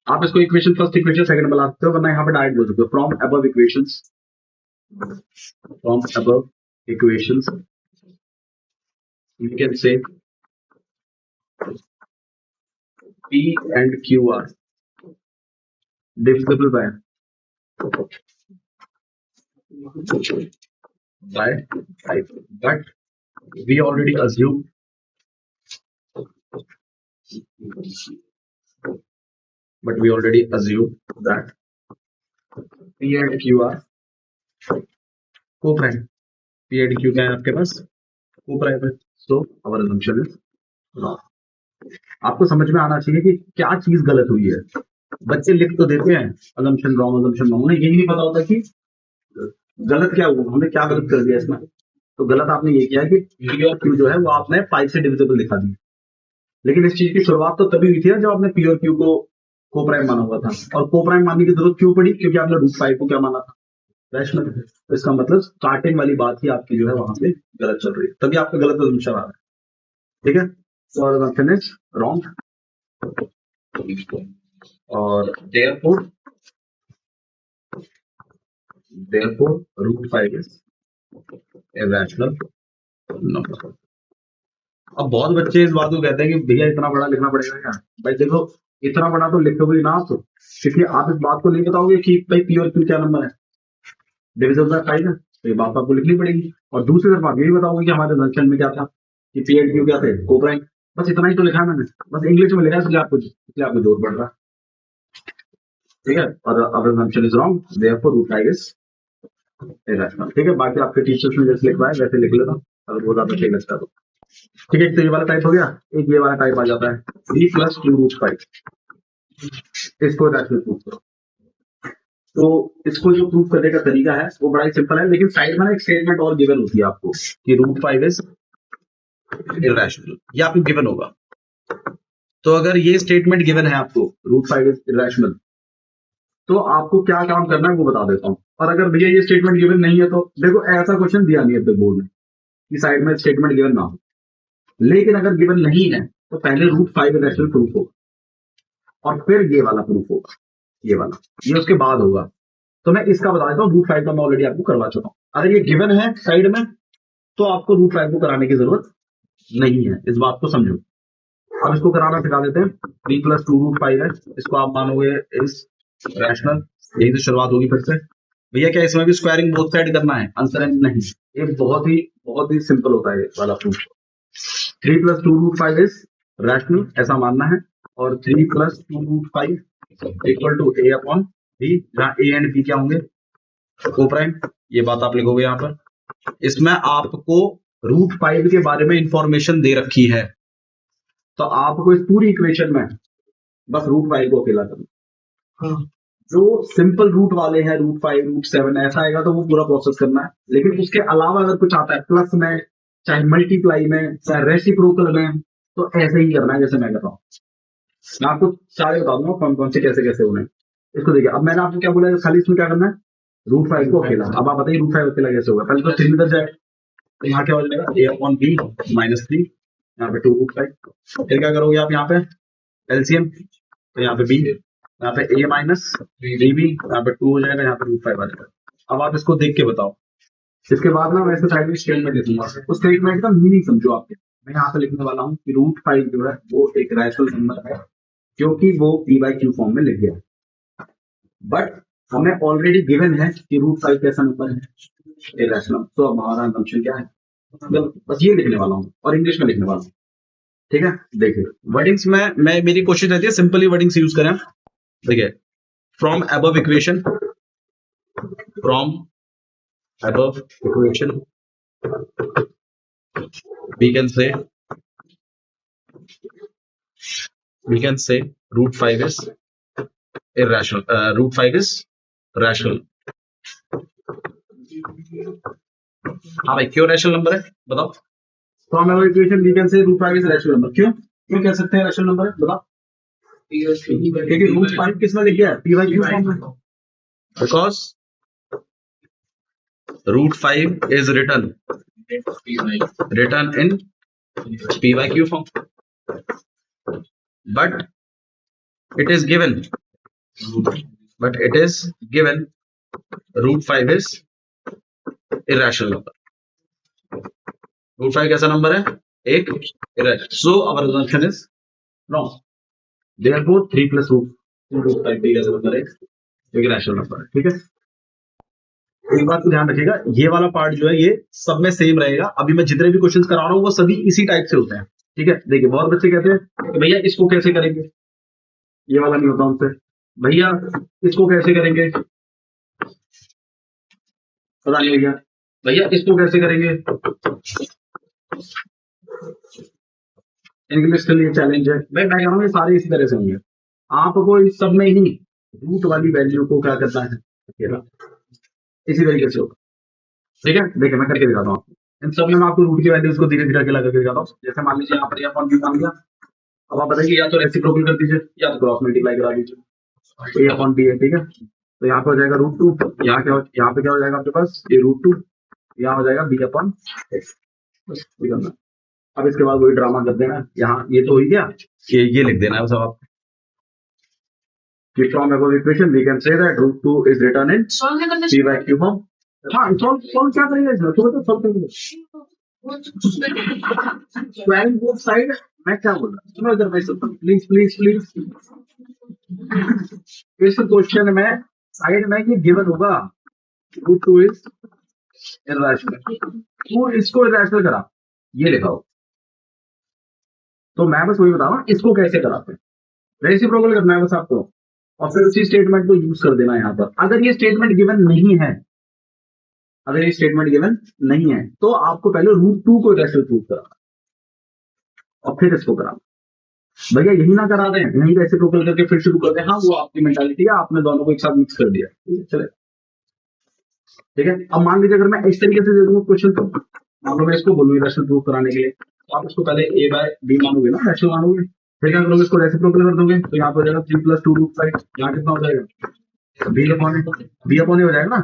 आप इसको इक्वेशन फर्स्ट इक्वेशन सेकंड बना सकते हो, वरना यहाँ पे डायरेक्ट बोल सकते हो from above equations, from above equations you can say P and Q are divisible by 5, but we already assume that P and Q are co-prime। P and Q क्या है आपके पास, co-prime है, so our assumption is wrong। आपको समझ में आना चाहिए कि क्या चीज गलत हुई है। बच्चे लिख तो देते हैं assumption wrong, उन्हें यही नहीं पता होता कि गलत क्या हुआ, हमने क्या गलत कर दिया इसमें। तो गलत आपने ये किया कि P और Q जो है वो आपने 5 से डिविजिबल दिखा दिया, लेकिन इस चीज की शुरुआत तो तभी हुई थी जब आपने P और Q को को-प्राइम माना हुआ था, और को-प्राइम मानने की जरूरत क्यों पड़ी, क्योंकि आपने √5 को क्या माना था, रैशनल। तो इसका मतलब स्टार्टिंग वाली बात ही आपकी जो है वहां पे गलत चल रही है, तभी आपका गलत assumption आ रहा है, ठीक है। So our assumption is wrong और therefore √5 is a rational number। अब बहुत बच्चे इस बात को कहते हैं कि भैया इतना बड़ा लिखना पड़ेगा क्या। भाई देखो, इतना बड़ा तो लिखोगे ही ना आप, क्योंकि आप इस बात को नहीं बताओगे कि भाई पी और क्यू क्या नंबर है, डिविजन बाय 5 है, तो ये बात आपको लिखनी पड़ेगी। और दूसरी तरफ आप ये भी बताओगे कि हमारे रिजल्शन में क्या था, कि पी एंड क्यू क्या थे, कोप्राइम। बस इतना ही तो लिखा है मैंने, बस इंग्लिश में लिखा है, इसलिए आपको जोर पड़ रहा है, ठीक है। और अब assumption is wrong, therefore root 5 is irrational, ठीक है। बाकी आपके टीचर्स ने जैसे लिखवाया वैसे लिख लेना, अगर वो ज्यादा सही लगता है तो, ठीक है। एक तो ये वाला टाइप हो गया, एक ये वाला टाइप आ जाता है 3 + 2 √5, इसको रैशनल प्रूफ करो। तो इसको जो प्रूफ करने का तरीका है वो बड़ा ही सिंपल है, लेकिन साइड में ना एक स्टेटमेंट और गिवन होती है आपको कि √5 इज इरैशनल, ये आपको गिवन होगा। तो अगर ये स्टेटमेंट गिवन है आपको √5 इज इरैशनल, तो आपको क्या काम करना है वो बता देता हूँ। और अगर भैया ये स्टेटमेंट गिवन नहीं है, तो देखो ऐसा क्वेश्चन दिया नहीं है बोर्ड ने कि साइड में स्टेटमेंट गिवन ना हो, लेकिन अगर गिवन नहीं है तो पहले √5 इरैशनल प्रूफ होगा और फिर ये वाला प्रूफ होगा, ये वाला, ये उसके बाद होगा। तो मैं इसका बता देता हूँ, √5 का मैं ऑलरेडी आपको करवा चुका हूँ। अगर ये गिवन है साइड में तो आपको √5 को कराने की जरूरत नहीं है, इस बात को समझो। अब इसको कराना सिखा देते हैं। 3 + 2 √5 है, इसको आप मानोगे इज रैशनल, यही से शुरुआत होगी फिर से। भैया क्या इसमें भी स्क्वायरिंग बोथ साइड करना है? आंसर है नहीं, ये बहुत ही सिंपल होता है ये वाला प्रूफ। 3 + 2 √5 इज रैशनल, ऐसा मानना है। और 3 + 2 √5 इक्वल टू a/b, जहां a एंड b क्या होंगे, कोप्राइम। ये बात आप लिखोगे यहाँ पर। इसमें आपको √5 के बारे में इंफॉर्मेशन दे रखी है, तो आपको इस पूरी इक्वेशन में बस √5 को अकेला करना। हाँ। जो सिंपल रूट वाले हैं, √5 √7 ऐसा आएगा तो वो पूरा प्रोसेस करना है। लेकिन उसके अलावा अगर कुछ आता है प्लस में, चाहे मल्टीप्लाई में, चाहे रेसिप्रोकल में, तो ऐसे ही करना है जैसे मैं कर रहा हूँ। मैं आपको सारे बता दूंगा कौन कौन से कैसे कैसे होने हैं। इसको देखिए, अब मैंने आपको क्या बोला, खाली इसमें क्या करना है, √5 को अकेला। अब आप बताइए √5 अकेला कैसे होगा। पहले तो 3 इधर जाए, तो यहाँ क्या हो जाएगा, a/b -3, यहाँ पे 2 √5। फिर क्या करोगे आप यहाँ पे एलसीएम, तो यहाँ पे b, यहाँ पे a - bb, यहाँ पे 2 हो जाएगा, यहाँ पे √5 आ जाएगा। अब आप इसको देख के बताओ। इसके बाद ना वैसे साइड में स्टेटमेंट लिखूंगा, उस स्टेटमेंट का मीनिंग समझो आपके। मैं यहाँ पे लिखने वाला हूँ कि √5 जो है वो एक रैशनल नंबर है, क्योंकि वो p/q फॉर्म में लिख गया। बट हमें ऑलरेडी गिवन है कि √5 कैसा नंबर है, इरैशनल। तो अब हमारा assumption क्या है, बस ये लिखने वाला हूँ और इंग्लिश में लिखने वाला हूँ, ठीक है। देखिए वर्डिंग्स में मैं, मेरी कोशिश रहती है सिंपली वर्डिंग्स यूज करें। देखिए, from above equation, we can say √5 is irrational, √5 is rational। हाँ भाई, क्यों रैशनल नंबर है बताओ। From our equation we can say √5 is rational number. क्यों कह सकते हैं रैशनल नंबर है, बताओ। क्योंकि √5 किस में लिख गया है, p/q फॉर्म में। Because √5 is written in p/q form, but it is given √5 is irrational number। √5 कैसा नंबर है, एक irrational। So our assumption is wrong, therefore 3 + 2 √5 भी कैसा नंबर है, एक irrational नंबर है, ठीक है। एक बात को ध्यान रखिएगा, ये वाला पार्ट जो है ये सब में सेम रहेगा। अभी मैं जितने भी क्वेश्चंस करा रहा हूँ वो सभी इसी टाइप से होते हैं, ठीक है। देखिए बहुत बच्चे कहते हैं कि भैया इसको कैसे करेंगे, ये वाला नहीं होता उनसे, भैया इसको कैसे करेंगे, पता नहीं भैया इसको कैसे करेंगे। इंग्लिश के लिए चैलेंज है भाई, मैं कह रहा हूँ ये सारे इसी तरह से होंगे। आपको इस सब में ही रूट वाली वैल्यू को क्या करना है, अकेला इसी तरीके से होगा, ठीक है। देखिए मैं करके दिखाता हूँ आपको। इन सब में मैं आपको रूट की वैल्यूज को धीरे धीरे अकेला करके दिखाता हूँ। जैसे मान लीजिए यहाँ पर a/b मान लिया, अब आप बताइए या तो रेसिप्रोकल कर दीजिए या तो क्रॉस मल्टीप्लाई करा दीजिए। a/b है, ठीक है। तो यहाँ पे हो जाएगा √2, यहाँ पे क्या हो जाएगा आपके पास, ये √2, यहाँ हो जाएगा b/x। अब इसके बाद वही ड्रामा कर देना, यहाँ ये तो हो गया, ये लिख देना है सब आप। From above equation we can say that √2 is written in p/q form. हाँ सॉल्व क्या करेंगे इसमें, तो सॉल्व करेंगे स्क्वायरिंग बोथ साइड मैं क्या बोल रहा हूँ, सुनो इधर भाई, प्लीज प्लीज प्लीज। इस क्वेश्चन में साइड में ये गिवन होगा, रूट टू इज इररेशनल, तू इसको इररेशनल करा, ये लिखा हो। तो मैं बस वही बताऊँ इसको कैसे कराते हैं, रेसिप्रोकल करना है बस आपको, और फिर उसी स्टेटमेंट को यूज कर देना यहाँ पर। अगर ये स्टेटमेंट गिवन नहीं है, अगर ये स्टेटमेंट गिवन नहीं है, तो आपको पहले रूट टू को इररेशनल प्रूव कराना और फिर इसको कराना। भैया यही ना करा दें, यही रेसिप्रोकल करके फिर शुरू कर दें, हाँ वो आपकी मेंटालिटी है, आपने दोनों को एक साथ मिक्स कर दिया, चले ठीक है। अब मान लीजिए अगर मैं इस तरीके से दे दूंगा क्वेश्चन, तो मान लो मैं इसको बोलूँ रैशनल प्रूफ कराने के लिए, तो आप इसको पहले ए बाय बी मानोगे ना, रैशनल मानोगे, फिर क्या करोगे, इसको रेसिप्रोकल कर दोगे, तो यहाँ पर हो जाएगा 3 + 2 √5, यहाँ कितना हो जाएगा बी अपॉन ए हो जाएगा ना,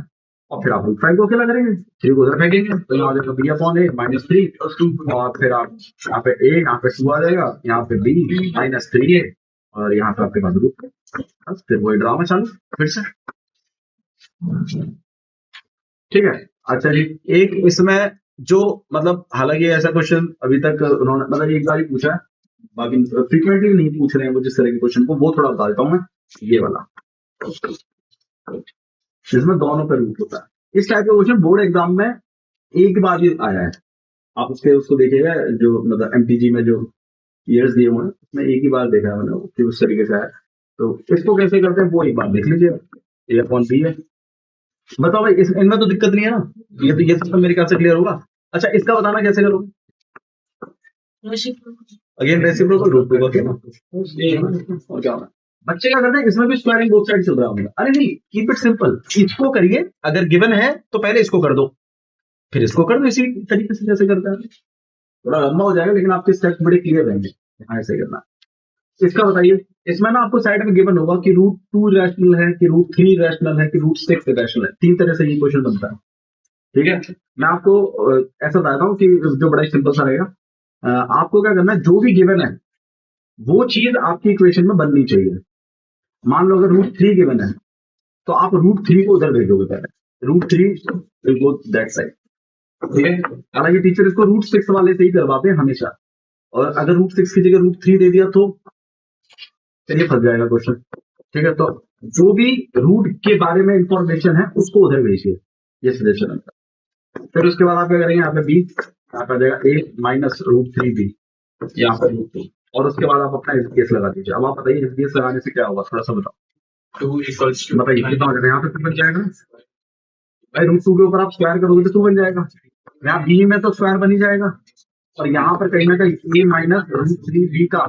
और फिर आप √5 को अकेला करेंगे, 3 को उधर फेंकेंगे, तो यहाँ हो जाएगा बी/ए -3 + 2, और फिर आप यहाँ पे ए, यहाँ पे 2 आ जाएगा, यहाँ पे बी -3a, और यहाँ पे आपके पास रूट, बस फिर वही ड्रामा चालू फिर से, ठीक है। अच्छा जी, एक इसमें जो मतलब, हालांकि ऐसा क्वेश्चन अभी तक उन्होंने मतलब एक बार ही पूछा है, बाकी फ्रीक्वेंटली नहीं पूछ रहे हैं वो जिस तरह के क्वेश्चन को, वो थोड़ा बता देता हूँ मैं, ये वाला जिसमें दोनों पे रूट होता है। इस टाइप का क्वेश्चन बोर्ड एग्जाम में एक बार ही आया है, आप उसको देखिएगा, जो मतलब एमटीजी में जो ईयर्स दिए हुए हैं उसमें एक ही बार देखा है मैंने कि उस तरीके से है। तो इसको कैसे करते हैं वो एक बार देख लीजिए, A/B है। बताओ भाई, इनमें तो दिक्कत नहीं है ना, ये सिस्टम मेरे ख्याल से क्लियर होगा। अच्छा, इसका बताना कैसे करोगे, अगेन रेसिप्रोकल रूट टू का, और क्या होना, बच्चे क्या करते हैं, इसमें भी स्क्वायरिंग बोथ साइड चल रहा होगा। अरे नहीं, कीप इट सिंपल, इसको करिए, अगर गिवन है तो पहले इसको कर दो, फिर इसको कर दो, इसी तरीके से जैसे करते हैं। थोड़ा लंबा हो जाएगा लेकिन आपके स्टेप्स बड़े क्लियर रहेंगे, हाँ ऐसे करना। इसका बताइए, इसमें ना आपको साइड में गिवन होगा कि √2 रैशनल है, कि √3 रैशनल है, कि √6 रैशनल है, 3 तरह से ये क्वेश्चन बनता है, ठीक है। मैं आपको ऐसा बताता हूँ कि जो बड़ा सिंपल सा रहेगा, आपको क्या करना है, जो भी गिवन है वो चीज आपकी इक्वेशन में बननी चाहिए। मान लो अगर √3 गिवन है, तो आप √3 को उधर भेजोगे पहले, √3 विल गो दैट साइड, ठीक है। हालांकि टीचर इसको √6 वाले से ही करवाते हैं हमेशा, और अगर √6 की जगह √3 दे दिया तो चलिए फंस जाएगा क्वेश्चन, ठीक है। तो जो भी रूट के बारे में इंफॉर्मेशन है उसको उधर भेजिए, ये सजेशन है। फिर उसके बाद आप क्या करेंगे, यहाँ पे बी, यहाँ पे आ जाएगा a - √3b, यहाँ पे √2, और उसके बाद आप अपना केस लगा दीजिए। अब आप बताइए केस लगाने से क्या होगा, थोड़ा सा बताओ, बताइए कितना हो जाएगा, यहाँ पे 2 बन जाएगा भाई, √2 के ऊपर आप स्क्वायर करोगे तो 2 बन जाएगा, यहाँ बी में तो स्क्वायर बन ही जाएगा, और यहाँ पर कहीं ना कहीं a - √3b का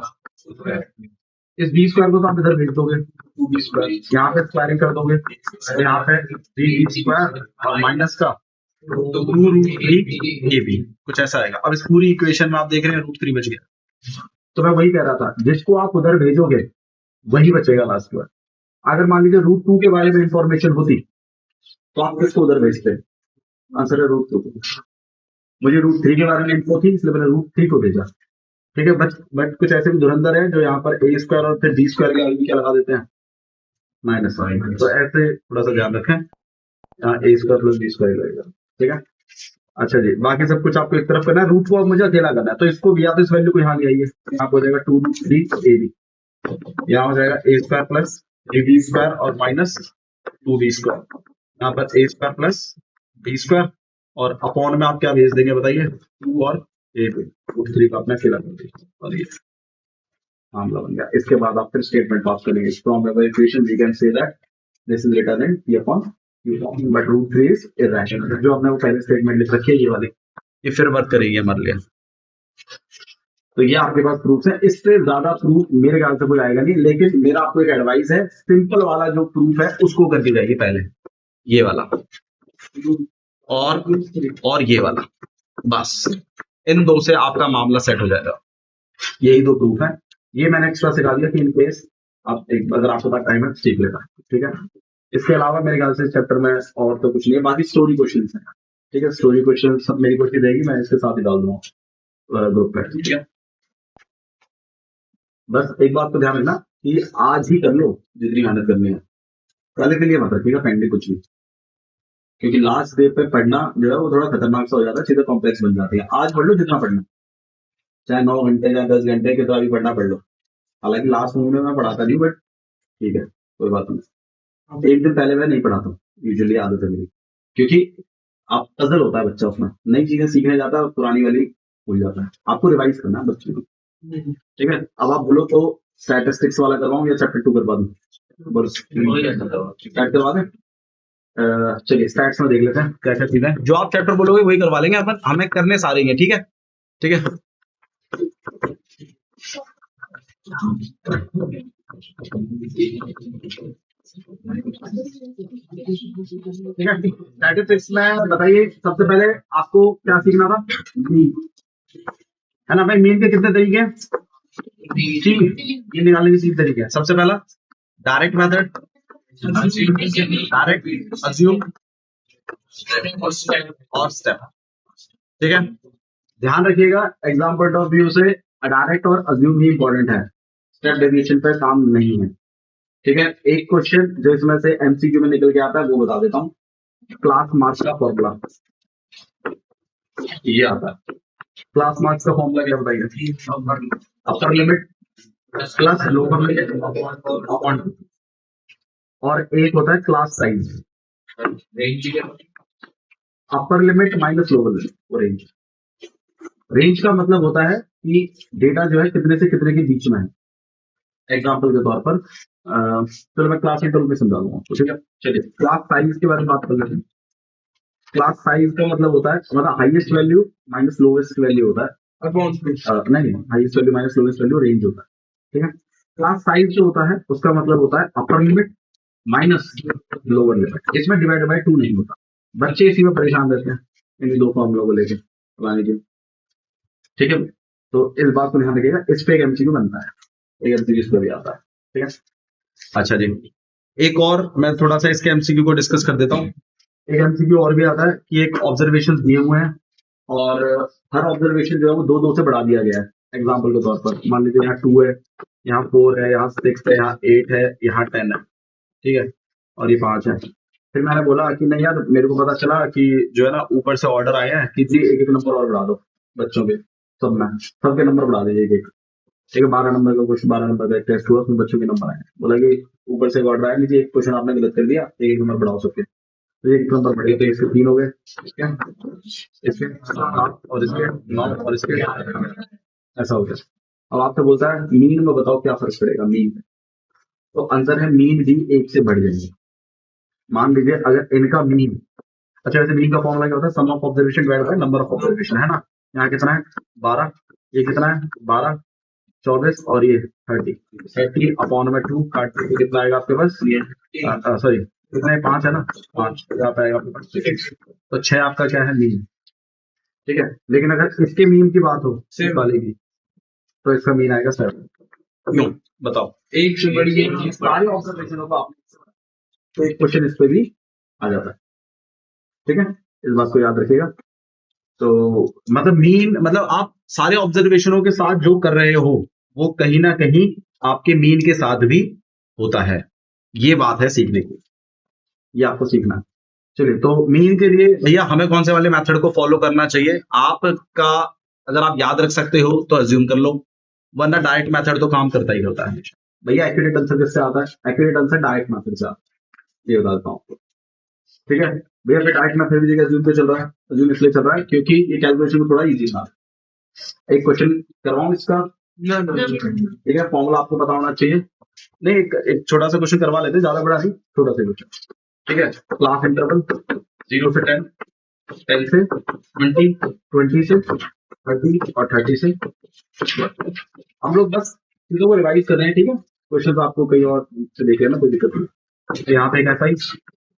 इस b² को तो आप इधर भेज दोगे, 2b², यहाँ पे स्क्वायरिंग कर दोगे, तो यहाँ पे 3b² और माइनस का तो 2√3ab, कुछ ऐसा आएगा। अब इस पूरी इक्वेशन में आप देख रहे हैं √3 बच गया, तो मैं वही कह रहा था, जिसको आप उधर भेजोगे वही बचेगा लास्ट में। अगर मान लीजिए √2 के बारे में इंफॉर्मेशन होती तो आप किसको उधर भेजते, आंसर है √2। मुझे √3 के बारे में इन्फो थी, इसलिए मैंने √3 को भेजा, ठीक है। बट कुछ ऐसे भी धुरंधर है जो यहाँ पर a² और फिर b² के आगे क्या लगा देते हैं, -1, तो ऐसे थोड़ा सा ध्यान रखें, यहाँ a² + b² लगेगा, ठीक है। अच्छा जी, बाकी सब कुछ आपको एक तरफ करना है, रूट को अब मुझे अकेला करना है, तो इसको भी या तो इस वैल्यू को यहाँ ले आइए, यहाँ हो जाएगा 2√3ab, यहाँ हो जाएगा a² + 3b² और -2b², यहाँ पर a² + b², और अपॉन में आप क्या भेज देंगे बताइए, 2 और a पे, √3 का अपना अकेला कर दीजिए, और ये मामला बन गया। इसके बाद आप फिर स्टेटमेंट पास करेंगे, from our equation we can say that this is written in p/q, but √3 is irrational. जो हमने वो पहले स्टेटमेंट लिख रखी है ये वाली, ये फिर वर्क करेगी हमारे लिए। तो ये आपके पास प्रूफ है, इससे ज्यादा प्रूफ मेरे ख्याल से कोई आएगा नहीं, लेकिन मेरा आपको एक एडवाइस है, सिंपल वाला जो प्रूफ है उसको करके जाइए पहले, ये वाला और ये वाला, बस इन दो से आपका मामला सेट हो जाएगा। यही 2 प्रूफ है, ये मैंने एक्स्ट्रा सिखा दिया कि इन केस आप अगर आपके पास टाइम है सीख लेना, ठीक है। इसके अलावा मेरे ख्याल से चैप्टर में और तो कुछ नहीं है, बाकी स्टोरी क्वेश्चन है, ठीक है। स्टोरी क्वेश्चन सब मेरी कोशिश रहेगी, मैं इसके साथ ही डाल दूंगा ग्रुप पे, ठीक है। बस एक बात तो ध्यान रखना कि आज ही कर लो जितनी मेहनत करनी है, कल के लिए मत रखिएगा पेंडिंग कुछ भी, क्योंकि लास्ट डे पे पढ़ना जो है वो थोड़ा खतरनाक सा हो जाता है, चीजें कॉम्प्लेक्स बन जाती है। आज पढ़ लो जितना पढ़ना, चाहे 9 घंटे चाहे 10 घंटे के तो अभी पढ़ना पढ़ लो। हालांकि लास्ट मूव में मैं पढ़ाता नहीं, बट ठीक है कोई बात नहीं। एक दिन पहले मैं नहीं पढ़ाता हूँ, यूजुअली आदत है मेरी, क्योंकि आप पजल होता है बच्चा, उसमें नई चीजें सीखने जाता है और पुरानी वाली भूल जाता है। आपको रिवाइज करना है बच्चे को, ठीक है। अब आप बोलो तो स्टैटिस्टिक्स वाला करवाऊं या चैप्टर 2 करवा दूं? बोलो स्टार्ट करवा दें। चलिए स्टैट्स में देख लेते हैं क्या क्या चीजें, जो आप चैप्टर बोलोगे वही करवा लेंगे अपन, हमें करने सारे हैं, ठीक है ठीक है। ठीक है, स्टैटिस्टिक्स में बताइए सबसे पहले आपको क्या सीखना था? मीन, है ना भाई। मीन के कितने तरीके हैं? तीन। ये निकालने के 3 तरीके हैं। सबसे पहला डायरेक्ट मेथड, डायरेक्ट, अज्यूम और स्टेप, ठीक है। ध्यान रखिएगा एग्जाम पॉइंट ऑफ व्यू से डायरेक्ट और अज्यूम ही इंपॉर्टेंट है, स्टेप डेविएशन पे काम नहीं है, ठीक है। एक क्वेश्चन जो इसमें से एमसीक्यू में निकल के आता है वो बता देता हूँ। क्लास मार्क्स का फॉर्मूला ये आता है। क्लास मार्क्स का फॉर्मूला क्या बताइए? Upper limit plus lower limit upon, और एक होता है class size, upper limit minus lower limit, वो रेंज। रेंज का मतलब होता है कि डेटा जो है कितने से कितने के बीच में है। एग्जाम्पल के तौर पर चलो मैं क्लास इंटरवल में समझा दूंगा, ठीक है। चलिए क्लास साइज के बारे में बात कर लेते हैं। क्लास साइज का मतलब होता है, मतलब highest value minus lowest value होता है। नहीं, highest value minus lowest value range होता है, ठीक है। क्लास साइज जो होता है उसका मतलब होता है upper limit minus lower limit. इसमें डिवाइड बाय 2 नहीं होता। बच्चे इसी में परेशान रहते हैं इन 2 फॉर्मुलों को लेके बनाने के, ठीक है। तो इस बात को ध्यान रखिएगा, इस पे एक एमसीक्यू बनता है, एक एमसीक्यू इस पे भी आता है, ठीक है। अच्छा जी, एक और मैं थोड़ा सा इसके एमसीक्यू को डिस्कस कर देता हूँ। एक एमसीक्यू और भी आता है कि एक ऑब्जर्वेशन दिए हुए हैं और हर ऑब्जर्वेशन जो है वो 2-2 से बढ़ा दिया गया है। एग्जाम्पल के तौर पर मान लीजिए यहाँ 2 है, यहाँ 4 है, यहाँ 6 है, यहाँ 8 है, यहाँ 10 है, ठीक है, और ये 5 है। फिर मैंने बोला कि नहीं यार, मेरे को पता चला कि जो है ना ऊपर से ऑर्डर आया है कि जी एक एक नंबर और बढ़ा दो बच्चों के, सब में सबके नंबर बढ़ा दीजिए एक एक, ठीक है। 12 नंबर का क्वेश्चन, 12 नंबर का एक टेस्ट हुआ, उसमें बच्चों के नंबर आए। बोला कि ऊपर से ऑर्डर आया, नीचे एक क्वेश्चन आपने गलत कर दिया, एक एक नंबर बढ़ाओ सबके, तो एक नंबर बढ़े तो इसके 3 हो गए, ठीक है, इसके 7 और इसके 9 और इसके, ऐसा हो गया। अब आपसे बोलता है मीन में बताओ क्या फर्क पड़ेगा मीन में, तो आंसर है मीन भी 1 से बढ़ जाएंगे। मान लीजिए अगर इनका मीन, अच्छा वैसे मीन का फॉर्मूला क्या होता है? Sum of observation divided by number of observation, है ना। यहाँ कितना है? 12, ये कितना है? 12, 24 और ये 30 अपॉन में 2 काट के कितना आएगा आपके पास? ये सॉरी कितना है? 5 है ना, 5 यहाँ पे आएगा आपके पास 6, तो 6 आपका क्या है? मीन, ठीक है। लेकिन अगर इसके मीन की बात हो इस वाले की, तो इसका मीन आएगा 7। क्यों बताओ? एक से बढ़िए सारे ऑब्जर्वेशनों को आपने, तो एक क्वेश्चन इस पे भी आ जाता है, ठीक है। इस बात को याद रखिएगा। तो मतलब मीन मतलब आप सारे ऑब्जर्वेशनों के साथ जो कर रहे हो वो कहीं ना कहीं आपके मीन के साथ भी होता है। ये बात है सीखने की, ये आपको सीखना है। चलिए तो मीन के लिए भैया हमें कौन से वाले मेथड को फॉलो करना चाहिए? आपका अगर आप याद रख सकते हो तो अज्यूम कर लो, वरना डायरेक्ट मेथड तो काम करता ही होता है हमेशा। भैया एक्यूरेट आंसर किससे आता है? एक्यूरेट आंसर डायरेक्ट मेथड से आता है, ये बताता हूँ आपको, ठीक है। भैया फिर डायरेक्ट मेथड की जगह अज्यूम पे चल रहा है। अज्यूम इसलिए चल रहा है क्योंकि ये कैलकुलेशन में थोड़ा इजी था। एक क्वेश्चन करवाऊं इसका, ठीक है। फॉर्मूला आपको पता होना चाहिए। नहीं एक छोटा सा क्वेश्चन करवा लेते, ज्यादा बड़ा नहीं, छोटा सा क्वेश्चन, ठीक है। क्लास इंटरवल 0 से 10, 10 से 20, 20 से 30 और 30 से, हम लोग बस चीजों को रिवाइज कर रहे हैं, ठीक है। क्वेश्चन आपको कहीं और से देख लेना, कोई दिक्कत नहीं। तो यहाँ पे एक ऐसा ही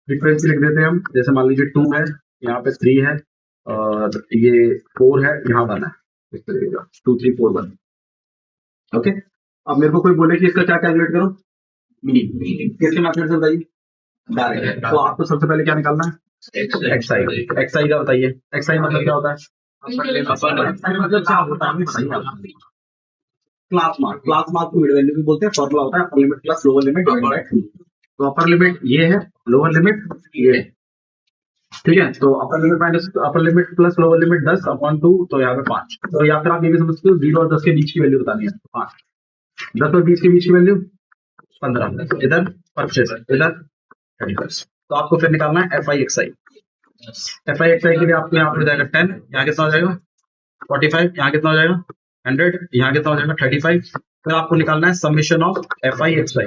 फ्रीक्वेंसी लिख देते हैं हम, जैसे मान लीजिए 2 है, यहाँ पे 3 है और ये 4 है, यहाँ 1 है, इस तरीके का 2 3 4 1, ओके। अब मेरे को कोई बोले कि इसका क्या कैलकुलेट करो, मीन किसके मैथड से बताइए? डायरेक्ट। तो आपको सबसे पहले क्या निकालना है? एक्सआई। एक्सआई का बताइए, एक्सआई मतलब क्या होता है? मतलब क्या होता है? क्लास मार्क, क्लास मार्क को मिड वैल्यू भी बोलते हैं। फॉर्मूला होता है upper limit plus lower limit divided by 2। तो अपर लिमिट ये है, लोअर लिमिट ये है, ठीक है, तो upper limit minus upper limit plus lower limit 10 upon 2, तो यहाँ पे 5। तो या फिर आप ये भी समझते हो 0 और 10 के बीच की वैल्यू बतानी है, 5। 10 और 20 के बीच की वैल्यू 15, इधर 25, इधर 31। तो आपको फिर निकालना है F I X I. F I X I के लिए आपको यहाँ पे हो जाएगा 10, यहाँ कितना हो जाएगा 45, यहाँ कितना हो जाएगा 100, यहाँ कितना हो जाएगा 35। फिर आपको निकालना है summation of F I X I.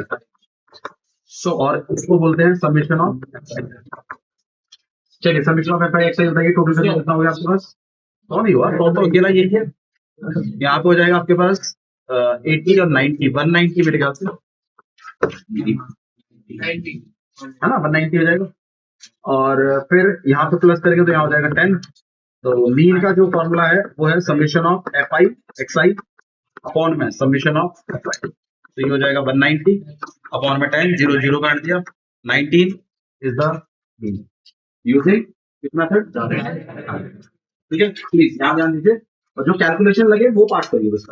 So और इसको बोलते हैं समीशन ऑफ एफ आई। चलिए, summation of F I X I बताइए, टोटल करके कितना हो गया आपके पास? तो नहीं हुआ, तो अकेला यही है। यहाँ पे हो जाएगा आपके पास 80 और 90, 190 मेरे ख्याल से, है ना, 190 हो जाएगा। और फिर यहाँ पे प्लस करेंगे तो यहाँ हो जाएगा 10। तो मीन का जो फॉर्मूला है वो है summation of F I X I upon में समीशन ऑफ एफ आई। तो ये हो जाएगा 190 अपॉन में 10, 0 0 काट दिया, 19 is the mean using this method. ठीक है, प्लीज यहाँ ध्यान दीजिए, और जो कैलकुलेशन लगे वो पार्ट करिए बस।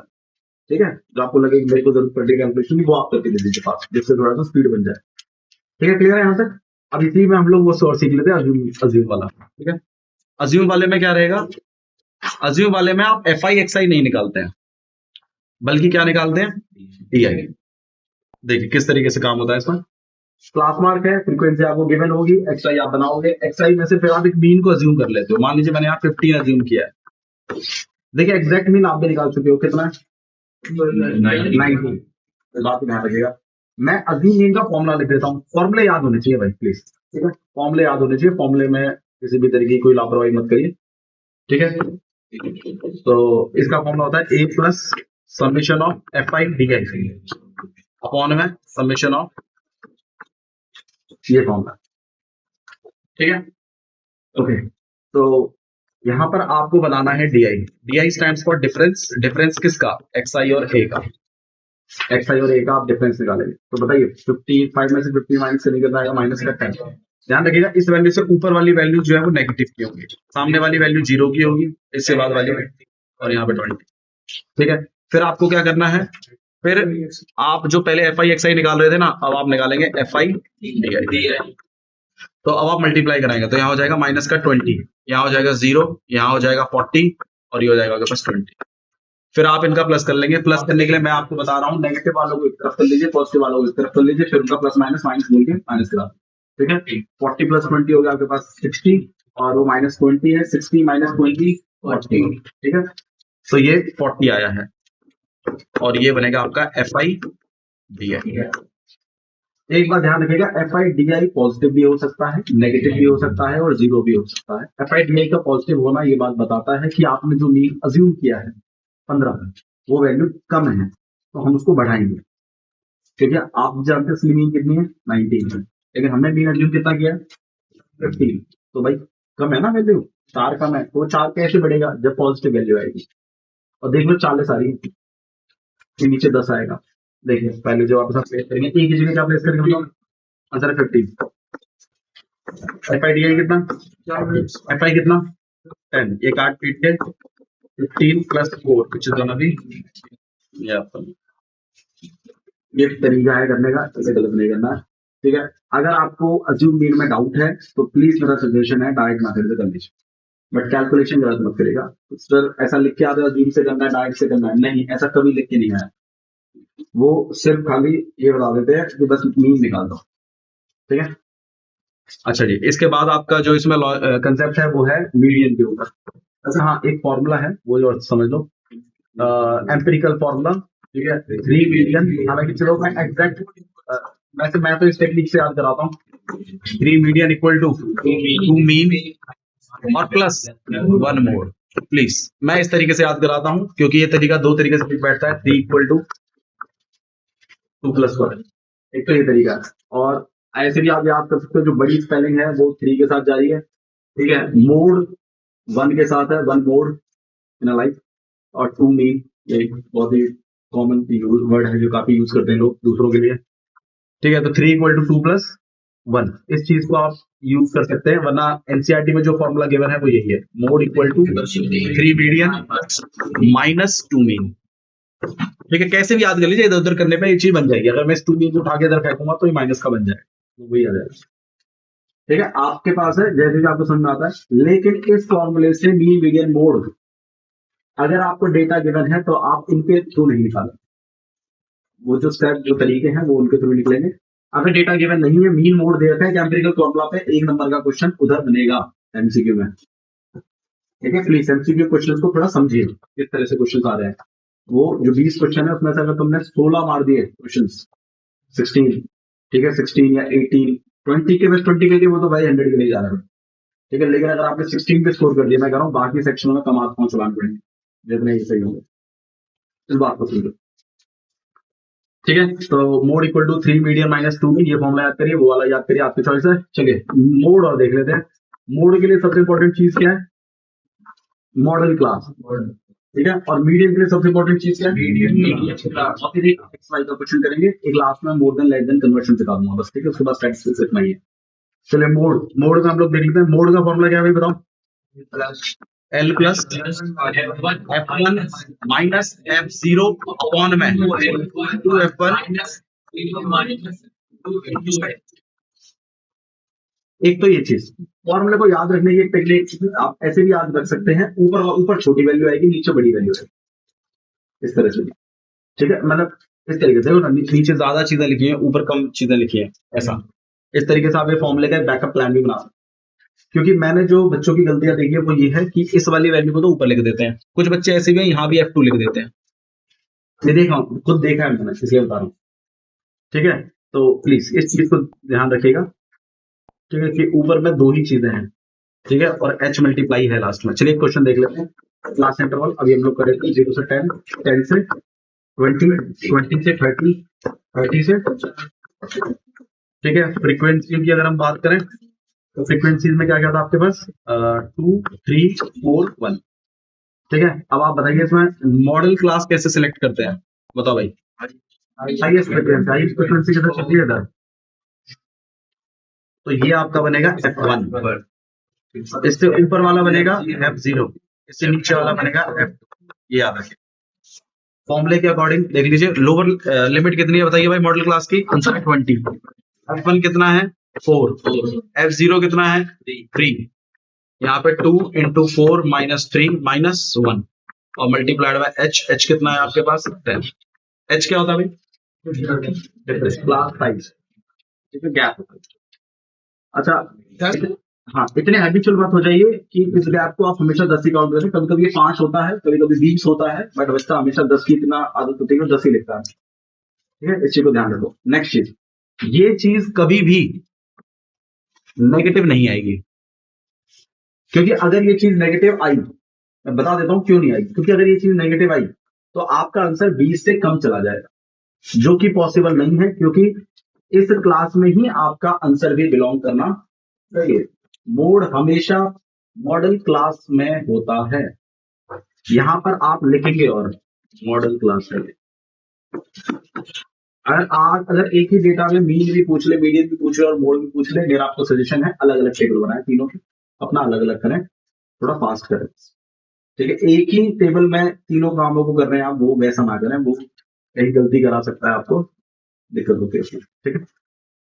ठीक है, जो आपको लगे मेरे को जरूरत पड़ेगी कैलकुलेशन की, वो आप करके दे दीजिए पास, जिससे थोड़ा सा स्पीड बन जाए। ठीक है, क्लियर है यहाँ तक? अब इसी में हम लोग वो सोर्स सीख लेते हैं, अज्यूम वाला। ठीक है, अज्यूम वाले में क्या रहेगा? अज्यूम वाले में आप एफ आई एक्स आई नहीं निकालते हैं, बल्कि क्या निकालते हैं? D I. देखिए किस तरीके से काम होता है इसमें। क्लास मार्क है, फ्रीक्वेंसी आपको गिवन होगी, एक्स आई आप बनाओगे, एक्स आई में से फिर आप एक मीन को अज्यूम कर लेते हो। मान लीजिए मैंने यहाँ 15 अज्यूम किया है। देखिए एग्जैक्ट मीन आप भी निकाल चुके हो, कितना है? 90। बात ध्यान रखिएगा, मैं अज्यूम मीन का फॉर्मूला लिख देता हूँ। फॉर्मूले याद होने चाहिए भाई प्लीज। ठीक है, फॉर्मूले याद होने चाहिए, फॉर्मूले में किसी भी तरीके की कोई लापरवाही मत करिए। ठीक है, तो इसका फॉर्मूला होता है A plus summation of F I D I upon में समीशन ऑफ ये फॉर्मूला। ठीक है, ओके। तो यहां पर आपको बनाना है D I. D I stand for difference. Difference किसका? एक्स आई और ए का। एक्स आई और ए का आप डिफरेंस निकालेंगे। तो बताइए 55 में से 50 माइनस से निकल आएगा माइनस का 10। ध्यान रखिएगा, इस वैल्यू से ऊपर वाली वैल्यू जो है वो नेगेटिव की होगी, सामने वाली वैल्यू 0 की होगी, इससे बाद वाली और यहाँ पे 20। ठीक है, फिर आपको क्या करना है? फिर आप जो पहले एफ आई एक्स आई निकाल रहे थे ना, अब आप निकालेंगे एफ आई डी आई। तो अब आप मल्टीप्लाई कराएंगे तो यहाँ हो जाएगा माइनस का 20, यहाँ हो जाएगा 0, यहाँ हो जाएगा 40 और ये हो जाएगा आपके पास 20। फिर आप इनका प्लस कर लेंगे। प्लस करने के लिए मैं आपको बता रहा हूँ, नेगेटिव वालों को इस तरफ कर लीजिए, पॉजिटिव वालों को इस तरफ कर लीजिए, फिर उनका प्लस माइनस माइनस बोल के माइनस करा। ठीक है, 40 प्लस 20 हो गया आपके पास 60, और वो माइनस 20 है, 60 माइनस 20 40। ठीक है, तो ये 40 आया है और ये बनेगा आपका एफ आई डी आई। एक बार ध्यान रखिएगा, F I D I positive भी हो सकता है, नेगेटिव भी हो सकता है और 0 भी हो सकता है। एफ आई डी आई का पॉजिटिव होना ये बात बताता है कि आपने जो मीन अज्यूम किया है 15 में, वो वैल्यू कम है, तो हम उसको बढ़ाएंगे। ठीक है, आप जानते हैं असली मीन कितनी है? 19 है, लेकिन हमने मीन अज्यूम कितना किया है? 15। तो भाई कम है ना वैल्यू, 4 कम है, तो 4 कैसे बढ़ेगा? जब पॉजिटिव वैल्यू आएगी। और देख लो 40 आ रही है, फिर नीचे 10 आएगा। देखिए पहले जो आप प्लेस करेंगे, एक ही जगह क्या प्लेस करेंगे बताओ? Answer 15। F I D I कितना? एफ आई कितना? 10। ये काट पीट के 15 plus 4 which is gonna be, ये तरीका है करने का, इसे गलत नहीं करना। ठीक है, अगर आपको अज्यूम मीन में डाउट है तो प्लीज मेरा सजेशन है डायरेक्ट मेथड से कर लीजिए, बट कैलकुलेशन गलत मत करेगा। सर ऐसा लिख के आता है अज्यूम से करना है, डायरेक्ट से करना है, नहीं, ऐसा कभी लिख के नहीं आया। वो सिर्फ खाली ये बता देते हैं कि बस मीन निकाल दो। ठीक है, अच्छा जी, इसके बाद आपका जो इसमें कंसेप्ट है वो है मीडियन के ऊपर। अच्छा हाँ, एक फॉर्मूला है वो जो समझ लो, एम्पिरिकल फॉर्मूला। ठीक है, 3 मीडियन। हालांकि चलो मैं एग्जैक्ट वैसे मैं तो इस टेक्निक से याद कराता हूँ। 3 मीडियन इक्वल टू 2 मीन और प्लस 1 मोड। प्लीज मैं इस तरीके से याद कराता हूँ क्योंकि ये तरीका 2 तरीके से बैठता है। 3 इक्वल टू 2 प्लस 1, एक तो ये तरीका है। और ऐसे भी आप याद कर सकते हो, जो बड़ी स्पेलिंग है वो 3 के साथ जारी है। ठीक है, मोड 1 के साथ है, 1 मोड इन अ लाइफ। और 2 मीन, ये एक बहुत ही कॉमन वर्ड है जो काफी यूज करते हैं लोग दूसरों के लिए। ठीक है, तो 3 इक्वल टू 2 प्लस 1, इस चीज को आप यूज कर सकते हैं, वरना एनसीईआरटी में जो फॉर्मूला गिवन है वो यही है, mode equal to 3 median minus 2 mean. ठीक है, कैसे भी याद कर लीजिए, इधर उधर करने पे एक चीज बन जाएगी। अगर मैं इस 2 मीन को उठा के इधर फेंकूंगा तो ये माइनस का बन जाएगा, तो वही आ जाएगा। ठीक है, आपके पास है जैसे कि आपको समझ में आता है। लेकिन इस फॉर्मूले से मीन मीडियन मोड अगर आपको डेटा गिवन है तो आप इनके थ्रू नहीं निकालें, वो जो स्टेप जो तरीके हैं वो उनके थ्रू निकलेंगे। अगर डेटा गिवन नहीं है, मीन मोड दे रखा है, एम्पिरिकल फॉर्मूला पे 1 नंबर का क्वेश्चन उधर बनेगा एमसीक्यू में। ठीक है, प्लीज एमसीक्यू क्वेश्चन को थोड़ा समझिए किस तरह से क्वेश्चन आ रहे हैं। वो जो 20 क्वेश्चन है उसमें से अगर तुमने 16 मार दिए क्वेश्चन, 16, ठीक है, 16 या 18, 20 के बस 20 के लिए वो तो भाई 100 के लिए जा रहा है। ठीक है, लेकिन अगर आपने 16 पे स्कोर कर दिया, मैं कह रहा हूँ बाकी सेक्शनों में कम आत्मा चलान पड़ेंगे जितने ही सही होंगे। इस बात को समझो। ठीक है, तो mode equal to 3 median minus 2 mean, ये फॉर्मूला याद करिए, वो वाला याद करिए, आपकी चॉइस है। चलिए मोड और देख लेते हैं। मोड के लिए सबसे इंपॉर्टेंट चीज क्या है? Model class. ठीक है, और मीडियन के लिए सबसे इंपॉर्टेंट चीज क्या है? Median class. और फिर एक एक्सवाई का क्वेश्चन करेंगे, एक लास्ट में more than less than conversion सिखा दूंगा बस। ठीक है, उसके बाद स्टैटिस्टिक्स इतना ही है। चलिए मोड का हम लोग देख लेते हैं। मोड का फॉर्मूला क्या है भाई बताओ? L plus F1 minus F0 upon में 2F1। एक तो ये चीज फॉर्मूले को याद रखने की एक टेक्निक आप ऐसे भी याद रख सकते हैं, ऊपर ऊपर छोटी वैल्यू आएगी, नीचे बड़ी वैल्यू आएगी, इस तरह से। ठीक है, मतलब इस तरीके से देखो ना, नीचे ज्यादा चीजें लिखी हैं, ऊपर कम चीजें लिखी हैं, ऐसा। इस तरीके से आप ये फॉर्मूले का बैकअप प्लान भी बना सकते हैं। क्योंकि मैंने जो बच्चों की गलतियां देखी है वो ये है कि इस वाली वैल्यू को तो ऊपर लिख देते हैं, कुछ बच्चे ऐसे भी हैं यहाँ भी F2 लिख देते हैं। ये देखा खुद देखा है मैंने, इसलिए बता रहा हूँ। ठीक है, तो प्लीज इस चीज को ध्यान रखिएगा। ठीक है, कि ऊपर में 2 ही चीजें हैं, ठीक है, और H मल्टीप्लाई है लास्ट में। चलिए क्वेश्चन देख लेते हैं। क्लास इंटरवल अभी हम लोग करेंगे 0 से 10, 10 से 20, 20 से 30, 30 से, ठीक है। फ्रीक्वेंसी की अगर हम बात करें तो फ्रीक्वेंसीज में क्या क्या था आपके पास? 2, 3, 4, 1। ठीक है, अब आप बताइए इसमें मॉडल क्लास कैसे सिलेक्ट करते हैं, बताओ भाई। हाईएस्ट फ्रीक्वेंसी किधर चलती है इधर, तो ये आपका बनेगा F1, इससे ऊपर वाला बनेगा F0, इससे नीचे वाला बनेगा F2। ये याद रखिए। फॉर्मूले के अकॉर्डिंग देख लीजिए, लोअर लिमिट कितनी है बताइए भाई मॉडल क्लास की? आंसर है 20। F1 कितना है? 4। F0 कितना है? 3। यहाँ पे 2 इंटू 4 माइनस 3 माइनस 1 और मल्टीप्लाइड बाय H कितना है आपके पास? 10। H क्या होता है भाई? क्लास साइज, ठीक है, गैप होता है। अच्छा, हाँ, इतने हैबिचुअल बात हो जाइए कि इस गैप को आप हमेशा 10 ही काउंट करें। कभी कभी 5 होता है, कभी कभी 20 होता है, बट बच्चा हमेशा 10 की इतना आदत होती है, 10 ही लिखता है। ठीक है, इस चीज को ध्यान रखो। नेक्स्ट चीज, ये चीज कभी भी नेगेटिव नहीं आएगी, क्योंकि अगर ये चीज नेगेटिव आई, मैं बता देता हूं क्यों नहीं आएगी। क्योंकि अगर ये चीज नेगेटिव आई तो आपका आंसर 20 से कम चला जाएगा, जो कि पॉसिबल नहीं है, क्योंकि इस क्लास में ही आपका आंसर भी बिलोंग करना चाहिए। मोड हमेशा मॉडल क्लास में होता है, यहां पर आप लिखेंगे और मॉडल क्लास है। अगर एक ही डेटा में मीन भी पूछ ले, मीडियन भी पूछ ले और मोड भी पूछ ले, मेरा आपको सजेशन है अलग अलग टेबल बनाए तीनों के, अपना अलग अलग करें, थोड़ा फास्ट करें। ठीक है, एक ही टेबल में तीनों कामों को कर रहे हैं आप, वो वैसा ना करें, वो कहीं गलती करा सकता है, आपको दिक्कत होती है उसमें। ठीक है,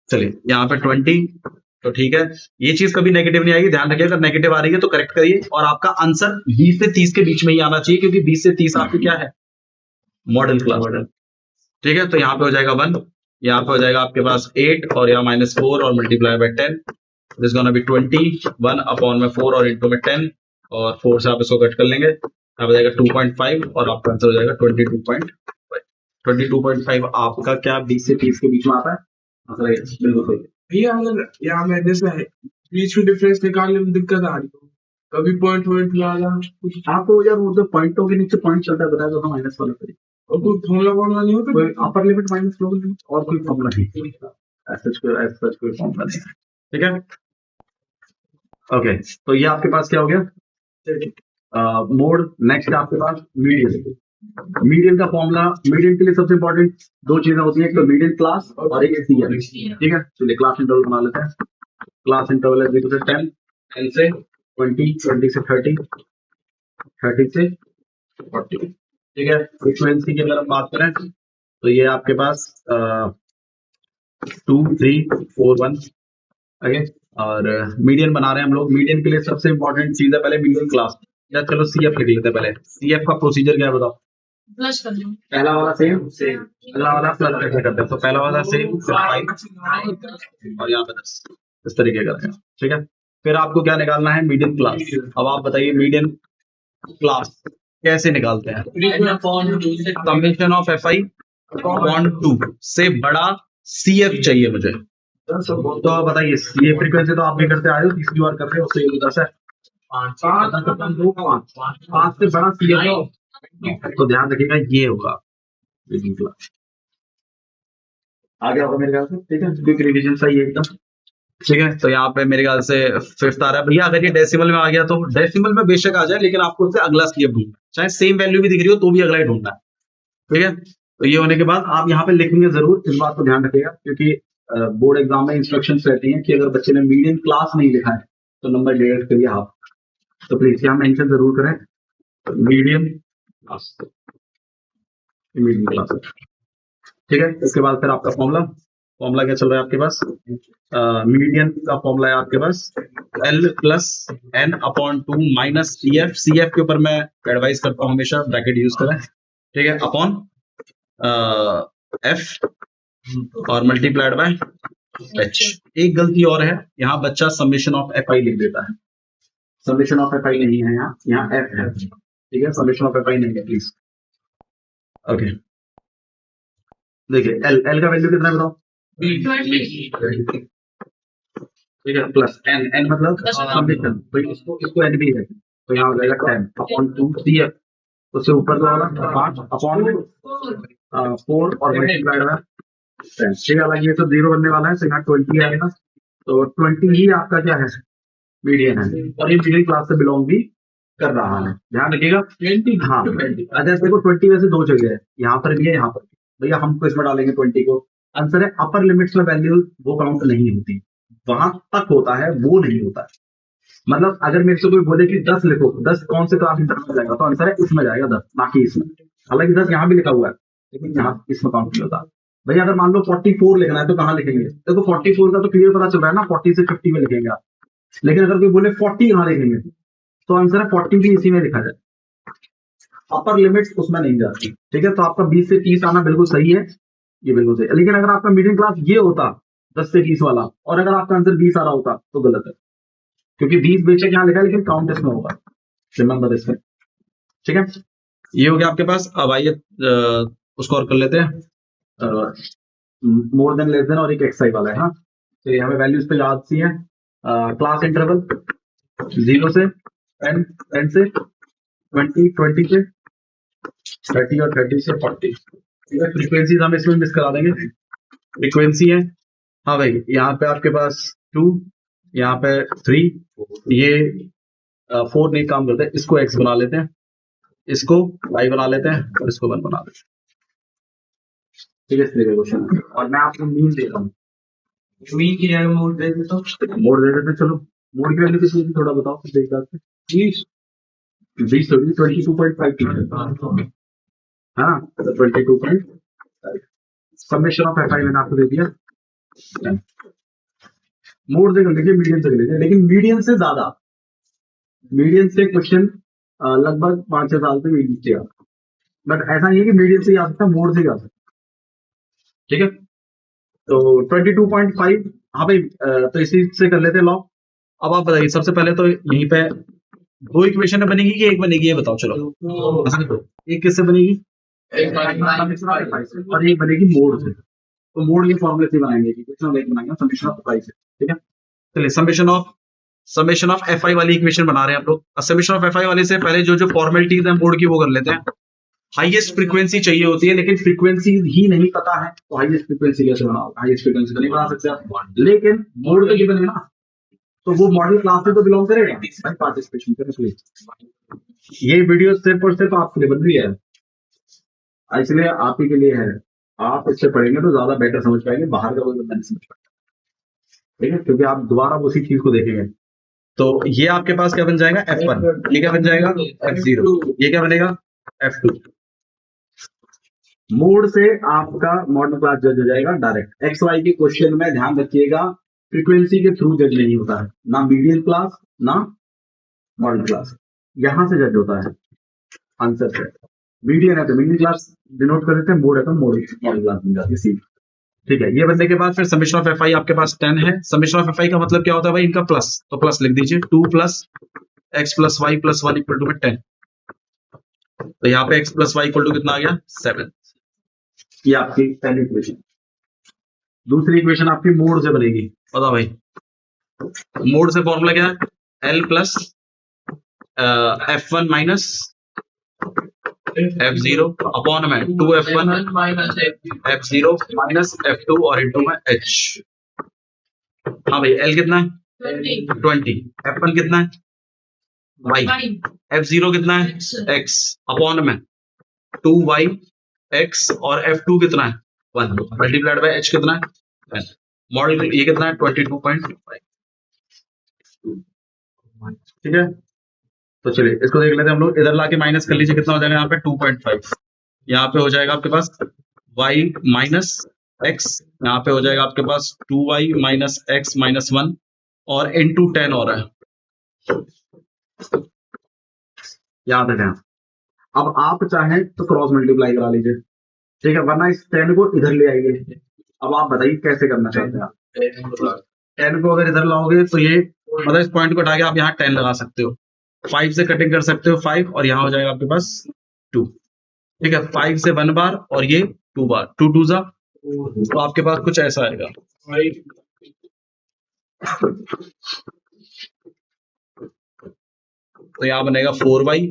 चलिए यहाँ पे 20, तो ठीक है, ये चीज कभी नेगेटिव नहीं आएगी, ध्यान रखिए। अगर नेगेटिव आ रही है तो करेक्ट करिए, और आपका आंसर 20 से 30 के बीच में ही आना चाहिए, क्योंकि 20 से 30 आपकी क्या है? Model class. ठीक है, तो यहाँ पे हो जाएगा 1, यहाँ पे हो जाएगा आपके पास 8 और यहाँ -4 और multiply by 10, this gonna be 20, 1 upon में 4 और इंटू में 10, और 4 से आप इसको कट कर लेंगे, यहाँ पे जाएगा 2.5 और आपका आंसर हो जाएगा 22.5। 22.5 आपका क्या 20 से 30 के बीच में आता है? बिल्कुल सही। भैया अगर यहाँ में जैसा है बीच में डिफरेंस निकालने में दिक्कत आ रही हो, कभी पॉइंट वाला कुछ आपको यार वो जो पॉइंटों के नीचे पॉइंट चलता है, बताया तो माइनस वाला करिए, और कोई फॉर्मूला नहीं होता, कोई upper limit minus lower limit, और कोई फॉर्मूला नहीं, ऐसा कोई फॉर्मूला नहीं। ठीक है, ओके, तो ये आपके पास क्या हो गया? मोड। नेक्स्ट आपके पास मीडियन। मीडियन का फॉर्मूला, मीडियन के लिए सबसे इंपॉर्टेंट 2 चीजें होती है, एक तो मीडियन क्लास और एक सीएम। ठीक है, चलिए क्लास इंटरवल बना लेते हैं। क्लास इंटरवल है 0 से 10, 10 से 20, 20 से 30, 30 से 40। ठीक है, फ्रीक्वेंसी की अगर हम बात करें तो ये आपके पास 2, 3, 4, 1। ओके, और मीडियन बना रहे हैं हम लोग। मीडियन के लिए सबसे इंपॉर्टेंट चीज है पहले मीडियन क्लास, या चलो सीएफ लिख लेते हैं पहले। सीएफ का प्रोसीजर क्या है बताओ? प्लस कर लो। पहला वाला सेम सेम, अगला वाला प्लस कैसे करते हैं? तो पहला वाला सेम, फिर 5 और यहाँ पे 10, इस तरीके का रहेगा। ठीक है, फिर आपको क्या निकालना है? Median class. अब आप बताइए मीडियन क्लास कैसे निकालते हैं? Summation of F I upon 2 से बड़ा सीएफ चाहिए मुझे। तो बताइए ये फ्रीक्वेंसी तो आप भी करते आए हो, तीसरी बार कर रहे हो, उससे ये 10 है। 5 से बड़ा सीएफ तो ध्यान रखिएगा ये होगा मीडियन क्लास। आ गया होगा मेरे ख्याल से। ठीक है, क्विक रिवीजन सही है एकदम। ठीक है, तो यहाँ पे मेरे ख्याल से 5th आ रहा है भैया। अगर ये डेसिमल में आ गया तो डेसिमल में बेशक आ जाए, लेकिन आपको उससे अगला सीएफ ढूंढना है, चाहे सेम वैल्यू भी दिख रही हो तो भी अगला ही ढूंढना है। ठीक है, तो ये होने के बाद आप यहाँ पे लिखेंगे जरूर, इस बात को ध्यान रखिएगा, क्योंकि बोर्ड एग्जाम में इंस्ट्रक्शंस रहती हैं कि अगर बच्चे ने मीडियन क्लास नहीं लिखा है तो नंबर डिडक्ट करिए हाफ। तो प्लीज यहाँ मेंशन जरूर करें मीडियन क्लास, मीडियन क्लास। ठीक है, इसके बाद फिर आपका फॉर्मूला क्या चल रहा है आपके पास? मीडियन का फॉर्मूला है आपके पास L plus N upon 2 minus CF। CF के ऊपर मैं एडवाइस करता हूँ हमेशा ब्रैकेट यूज करें। ठीक है, अपॉन F और मल्टीप्लाइड बाय H। एक गलती और है, यहाँ बच्चा समेशन ऑफ FI लिख देता है। समेशन ऑफ FI नहीं है, यहाँ F है। ठीक है, समेशन ऑफ FI नहीं है प्लीज। ओके, देखिए L का वैल्यू कितना है बताओ? 20। ठीक है, प्लस N मतलब समेशन, तो इसको N भी है, तो यहाँ हो जाएगा 10 अपॉन 2 CF। उससे ऊपर वाला 5 अपॉन 4 और मल्टीप्लाइड बाय 10। ठीक है, हालांकि ये तो 0 बनने वाला है, तो यहाँ 20 आएगा। तो 20 ही आपका क्या है? मीडियन है, और ये मीडियन क्लास से बिलोंग भी कर रहा है। ध्यान रखिएगा 20। हाँ, अच्छा देखो 20 वैसे दो जगह है, यहाँ पर भी है, यहाँ पर भी। भैया हमको इसमें डालेंगे 20 को। आंसर है अपर लिमिट्स में वैल्यू वो काउंट नहीं होती, वहां तक होता है, वो नहीं होता है। मतलब अगर मेरे से कोई बोले कि 10 लिखो, 10 कौन से क्लास में जाएगा, तो आंसर है इसमें जाएगा 10, ना कि इसमें। हालांकि 10 यहाँ भी लिखा हुआ है, लेकिन यहाँ इसमें काउंट नहीं होता। भैया अगर मान लो 44 लिखना है तो कहाँ लिखेंगे? देखो 44 का तो क्लियर पता चल रहा है ना, 40 से 50 में लिखेंगे आप। लेकिन अगर कोई बोले 40 कहाँ लिखेंगे, तो आंसर है 40 भी इसी में लिखा जाए, अपर लिमिट्स उसमें नहीं जाती। ठीक है, तो आपका 20 से 30 आना बिल्कुल सही है, ये बिल्कुल सही है। लेकिन अगर आपका मीडियम क्लास ये होता 10 से 20 वाला, और अगर आपका आंसर 20 आ रहा होता तो गलत है, क्योंकि 20 बेशक यहाँ लिखा है लेकिन काउंट इसमें होगा, रिमेंबर इसमें। ठीक है, ये हो गया आपके पास। अब आइए उसको और कर लेते हैं, मोर देन लेस देन और एक एक्सआई वाला है। हाँ, तो ये हमें वैल्यूज पे याद सी है। क्लास इंटरवल 0 से 10 से 20, 20 से 30 और 30 से 40। ठीक है, फ्रीक्वेंसीज हम इसमें मिस करा देंगे, फ्रीक्वेंसी है। हाँ भाई, यहाँ पे आपके पास 2, यहाँ पे 3, ये 4 नहीं काम करते, इसको x बना लेते हैं, इसको y बना लेते हैं, और इसको 1 बना लेते हैं। ठीक है, इस तरीके क्वेश्चन। और मैं आपको मीन दे रहा हूँ, मीन की जगह मोड दे देता हूँ। मोड दे देते, चलो मोड की वैल्यू कितनी थी थोड़ा बताओ, देख सकते 20 होगी, 22.5 हाँ, 22.5। समेशन ऑफ एफ आई मैंने आपको दे दिया। मोड से कर लीजिए, मीडियम से कर लीजिए, लेकिन मीडियम से ज्यादा, मीडियम से क्वेश्चन लगभग 5-6 साल से मीडियम से आता, बट ऐसा नहीं है कि मीडियम से ही आ सकता, मोड से ही आ सकता। ठीक है, तो 22.5। हाँ भाई, तो इसी से कर लेते हैं लॉग। अब आप बताइए, सबसे पहले तो यहीं पे 2 इक्वेशन बनेगी कि एक बनेगी, ये बताओ। चलो, एक किससे बनेगी? और एक बनेगी मोड से। तो मोड के फॉर्मूले से बनाएंगे, समेशन ऑफ एफ आई से। ठीक है, चलिए समेशन ऑफ एफ आई वाली इक्वेशन बना रहे हैं हम लोग। समेशन ऑफ एफ आई वाले से पहले जो फॉर्मेलिटीज है मोड की वो कर लेते हैं। हाईएस्ट फ्रीक्वेंसी चाहिए होती है, लेकिन फ्रीक्वेंसी ही नहीं पता है, तो हाईएस्ट फ्रीक्वेंसी कैसे बनाओगे? हाईएस्ट फ्रीक्वेंसी तो नहीं बना सकते आप, लेकिन मोड तो गिवन है ना, तो वो मॉडल क्लास से तो बिलोंग करेगा। भाई पार्टिसिपेशन करें प्लीज। ये वीडियो सिर्फ और सिर्फ आपके लिए बन रही है, इसलिए आप ही के लिए है। आप इससे पढ़ेंगे तो ज्यादा बेटर समझ पाएंगे, बाहर का कोई बंदा नहीं समझ पाएगा। ठीक है, क्योंकि आप दोबारा उसी चीज को देखेंगे। तो ये आपके पास क्या बन जाएगा? F1। ये क्या बन जाएगा? F0। ये क्या बनेगा? F2। मोड से आपका मॉडल क्लास जज हो जाएगा डायरेक्ट। एक्स वाई के क्वेश्चन में ध्यान रखिएगा, फ्रीक्वेंसी के थ्रू जज नहीं होता है, ना मीडियन क्लास ना मॉडल क्लास, यहां से जज होता है आंसर से। मीडियन है तो मीडियन क्लास डिनोट कर देते हैं, मोड है तो मॉडल क्लास बन जाती है सीधी। ठीक है, ये बनने के बाद फिर समेशन ऑफ एफ आई आपके पास 10 है। समेशन ऑफ एफ आई का मतलब क्या होता है भाई, इनका प्लस, तो प्लस लिख दीजिए 2 plus X plus Y plus 1 equal to 10। तो यहाँ पे x plus Y equal to कितना आ गया 7। ये आपकी पहली इक्वेशन। दूसरी इक्वेशन आपकी मोड से बनेगी, बताओ भाई मोड से फॉर्मूला क्या है, L plus F1 minus F0 upon में 2F1 F0 माइनस F2 और इंटू में H। हाँ भाई L कितना है 20, F1 कितना है y, F0 कितना है x अपॉन में 2y x और F2 कितना है 1 मल्टीप्लाइड बाय h कितना है 10। मॉडल ये कितना है 22.5। ठीक है, तो चलिए इसको देख लेते हैं हम लोग। इधर लाके माइनस कर लीजिए, कितना हो जाएगा यहाँ पे 2.5। यहाँ पे हो जाएगा आपके पास y माइनस x, यहाँ पे हो जाएगा आपके पास 2y माइनस x माइनस 1 और इंटू 10 हो रहा है। याद रखें, अब आप चाहें तो क्रॉस मल्टीप्लाई करा लीजिए, ठीक है, वरना इस 10 को इधर ले आइए। अब आप बताइए कैसे करना चाहते हैं आप। 10 को अगर इधर लाओगे तो ये मतलब इस पॉइंट को उठा के आप यहाँ 10 लगा सकते हो, 5 से कटिंग कर सकते हो 5 और यहाँ हो जाएगा आपके पास 2। ठीक है, 5 से 1 बार और ये 2 बार, 2 2 जा, तो आपके पास कुछ ऐसा आएगा। तो यहाँ बनेगा 4y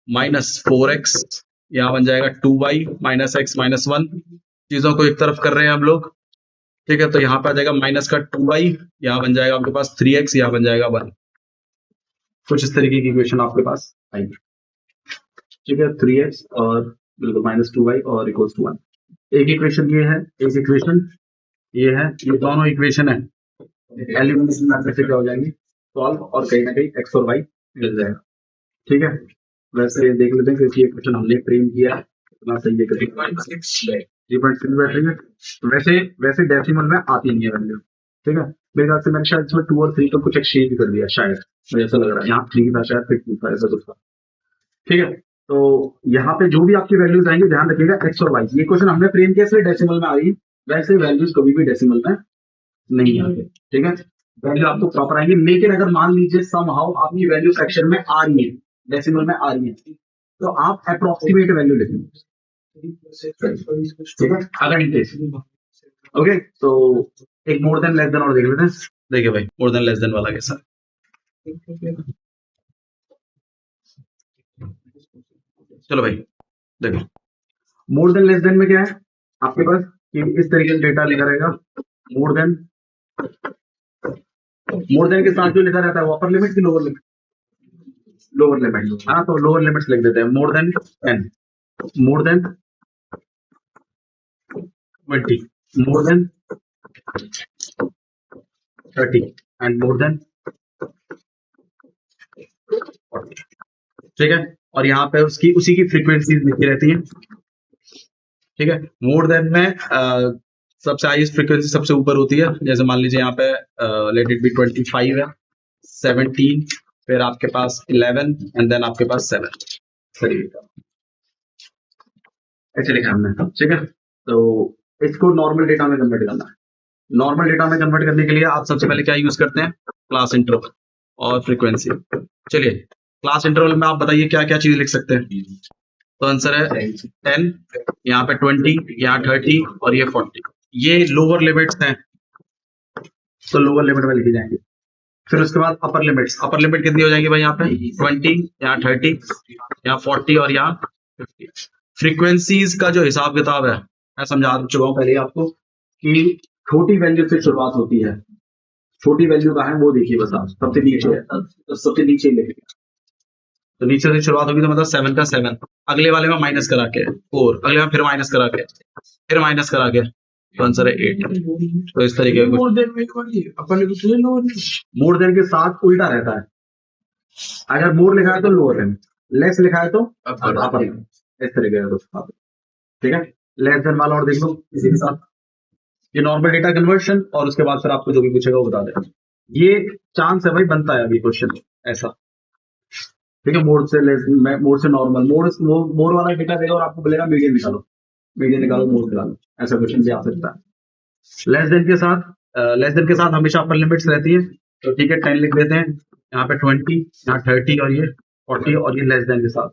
माइनस 4x, यहाँ बन जाएगा 2y माइनस x माइनस 1। चीजों को एक तरफ कर रहे हैं हम लोग, ठीक है, तो यहाँ पे आ जाएगा माइनस का 2y, यहाँ बन जाएगा आपके पास 3x, यहाँ बन जाएगा 1। कुछ इस तरीके की इक्वेशन आपके पास आएगी। ठीक है, 3x और बिल्कुल माइनस 2y और इक्वल्स टू 1। एक इक्वेशन ये है, एक इक्वेशन ये है, ये दोनों इक्वेशन है एलिमिनेशन मेथड से क्या हो जाएंगे सॉल्व, और कहीं ना कहीं x और y मिल जाएगा। ठीक है, वैसे देख लेते हैं क्योंकि ये क्वेश्चन हमने फ्रेम किया है, इतना सही है 3.6 बैठ रही है। वैसे डेसिमल में आती नहीं है वैल्यू। ठीक है, मेरे ख्याल से मैंने शायद इसमें 2 और 3 का कुछ एक्सचेंज कर दिया, शायद मुझे ऐसा लग रहा है, यहाँ 3 था शायद, फिर 2 था, ऐसा कुछ था। ठीक है, तो यहाँ पे जो भी आपकी वैल्यूज आएंगे ध्यान रखिएगा x और y। ये क्वेश्चन हमने फ्रेम किया इसलिए डेसिमल में आ रही है, वैसे वैल्यूज कभी भी डेसिमल में नहीं आती। ठीक है, वैल्यू आपको प्रॉपर आएंगी, लेकिन अगर मान लीजिए समहाउ आपकी वैल्यू सेक्शन में आ रही है, डेसिमल में आ रही है, तो आप अप्रोक्सीमेट वैल्यू लिखेंगे। ठीक है, अगर ओके, तो एक मोर देन लेस देन और देख लेते हैं। देखिए भाई मोर देन लेस देन वाला कैसा, चलो भाई देखो मोर देन लेस देन में क्या है आपके पास कि इस तरीके से डेटा लिखा रहेगा। मोर देन के साथ जो लिखा रहता है वो अपर लिमिट की लोअर लिमिट, लोअर लिमिट, हाँ, तो लोअर लिमिट्स लिख देते हैं। More than 10, more than 20, more than 30 and more than 40। ठीक है, और यहाँ पे उसी की फ्रीक्वेंसीज लिखी रहती है। ठीक है, मोर देन में सबसे हाईएस्ट फ्रीक्वेंसी सबसे ऊपर होती है, जैसे मान लीजिए यहाँ पे लेट इट बी 25 है, 17, फिर आपके पास 11 एंड देन आपके पास 7। ऐसे लिखा हमने। ठीक है, तो इसको नॉर्मल डेटा में कन्वर्ट करना है। नॉर्मल डेटा में कन्वर्ट करने के लिए आप सबसे पहले क्या यूज करते हैं, क्लास इंटरवल और फ्रीक्वेंसी। चलिए क्लास इंटरवल में आप बताइए क्या क्या चीज लिख सकते हैं। तो आंसर है 10, यहाँ पे 20, यहाँ 30 और ये 40। ये लोअर लिमिट्स हैं, तो लोअर लिमिट में लिखी जाएंगे। फिर उसके बाद अपर लिमिट्स, अपर लिमिट कितनी हो जाएगी भाई, यहाँ पे 20, यहाँ 30, यहाँ 40 और यहाँ 50। फ्रीक्वेंसीज का जो हिसाब किताब है मैं समझा चुका हूँ पहले आपको कि छोटी वैल्यू से शुरुआत होती है। छोटी वैल्यू का है वो देखिए बस आप सबसे नीचे है, तो सबसे नीचे लिखिए, तो नीचे से शुरुआत होगी, तो मतलब 7 का 7, अगले वाले में माइनस करा के 4, अगले में फिर माइनस करा के, फिर माइनस करा के, तो आंसर है 8। तो इस तरीके का मोर देन के साथ उल्टा रहता है, अगर मोर लिखा है तो लोअर लिमिट, लेस लिखा है तो अपर लिमिट, इस तरीके का कुछ। ठीक है, लेस देन वाला और देख लो इसी के साथ। ये नॉर्मल डेटा कन्वर्शन, और उसके बाद फिर आपको जो भी पूछेगा वो बता देगा। ये चांस है भाई, बनता है अभी क्वेश्चन ऐसा, ठीक है। मोड से नॉर्मल, मोड वाला डेटा देगा और आपको बोलेगा मीडियन निकालो, मोड निकालो, ऐसा क्वेश्चन भी आ सकता है। लेस देन के साथ हमेशा अपर लिमिट्स रहती है, तो ठीक है 10 लिख देते हैं, यहाँ पे 20, यहाँ 30 और ये 40, और ये लेस देन के साथ।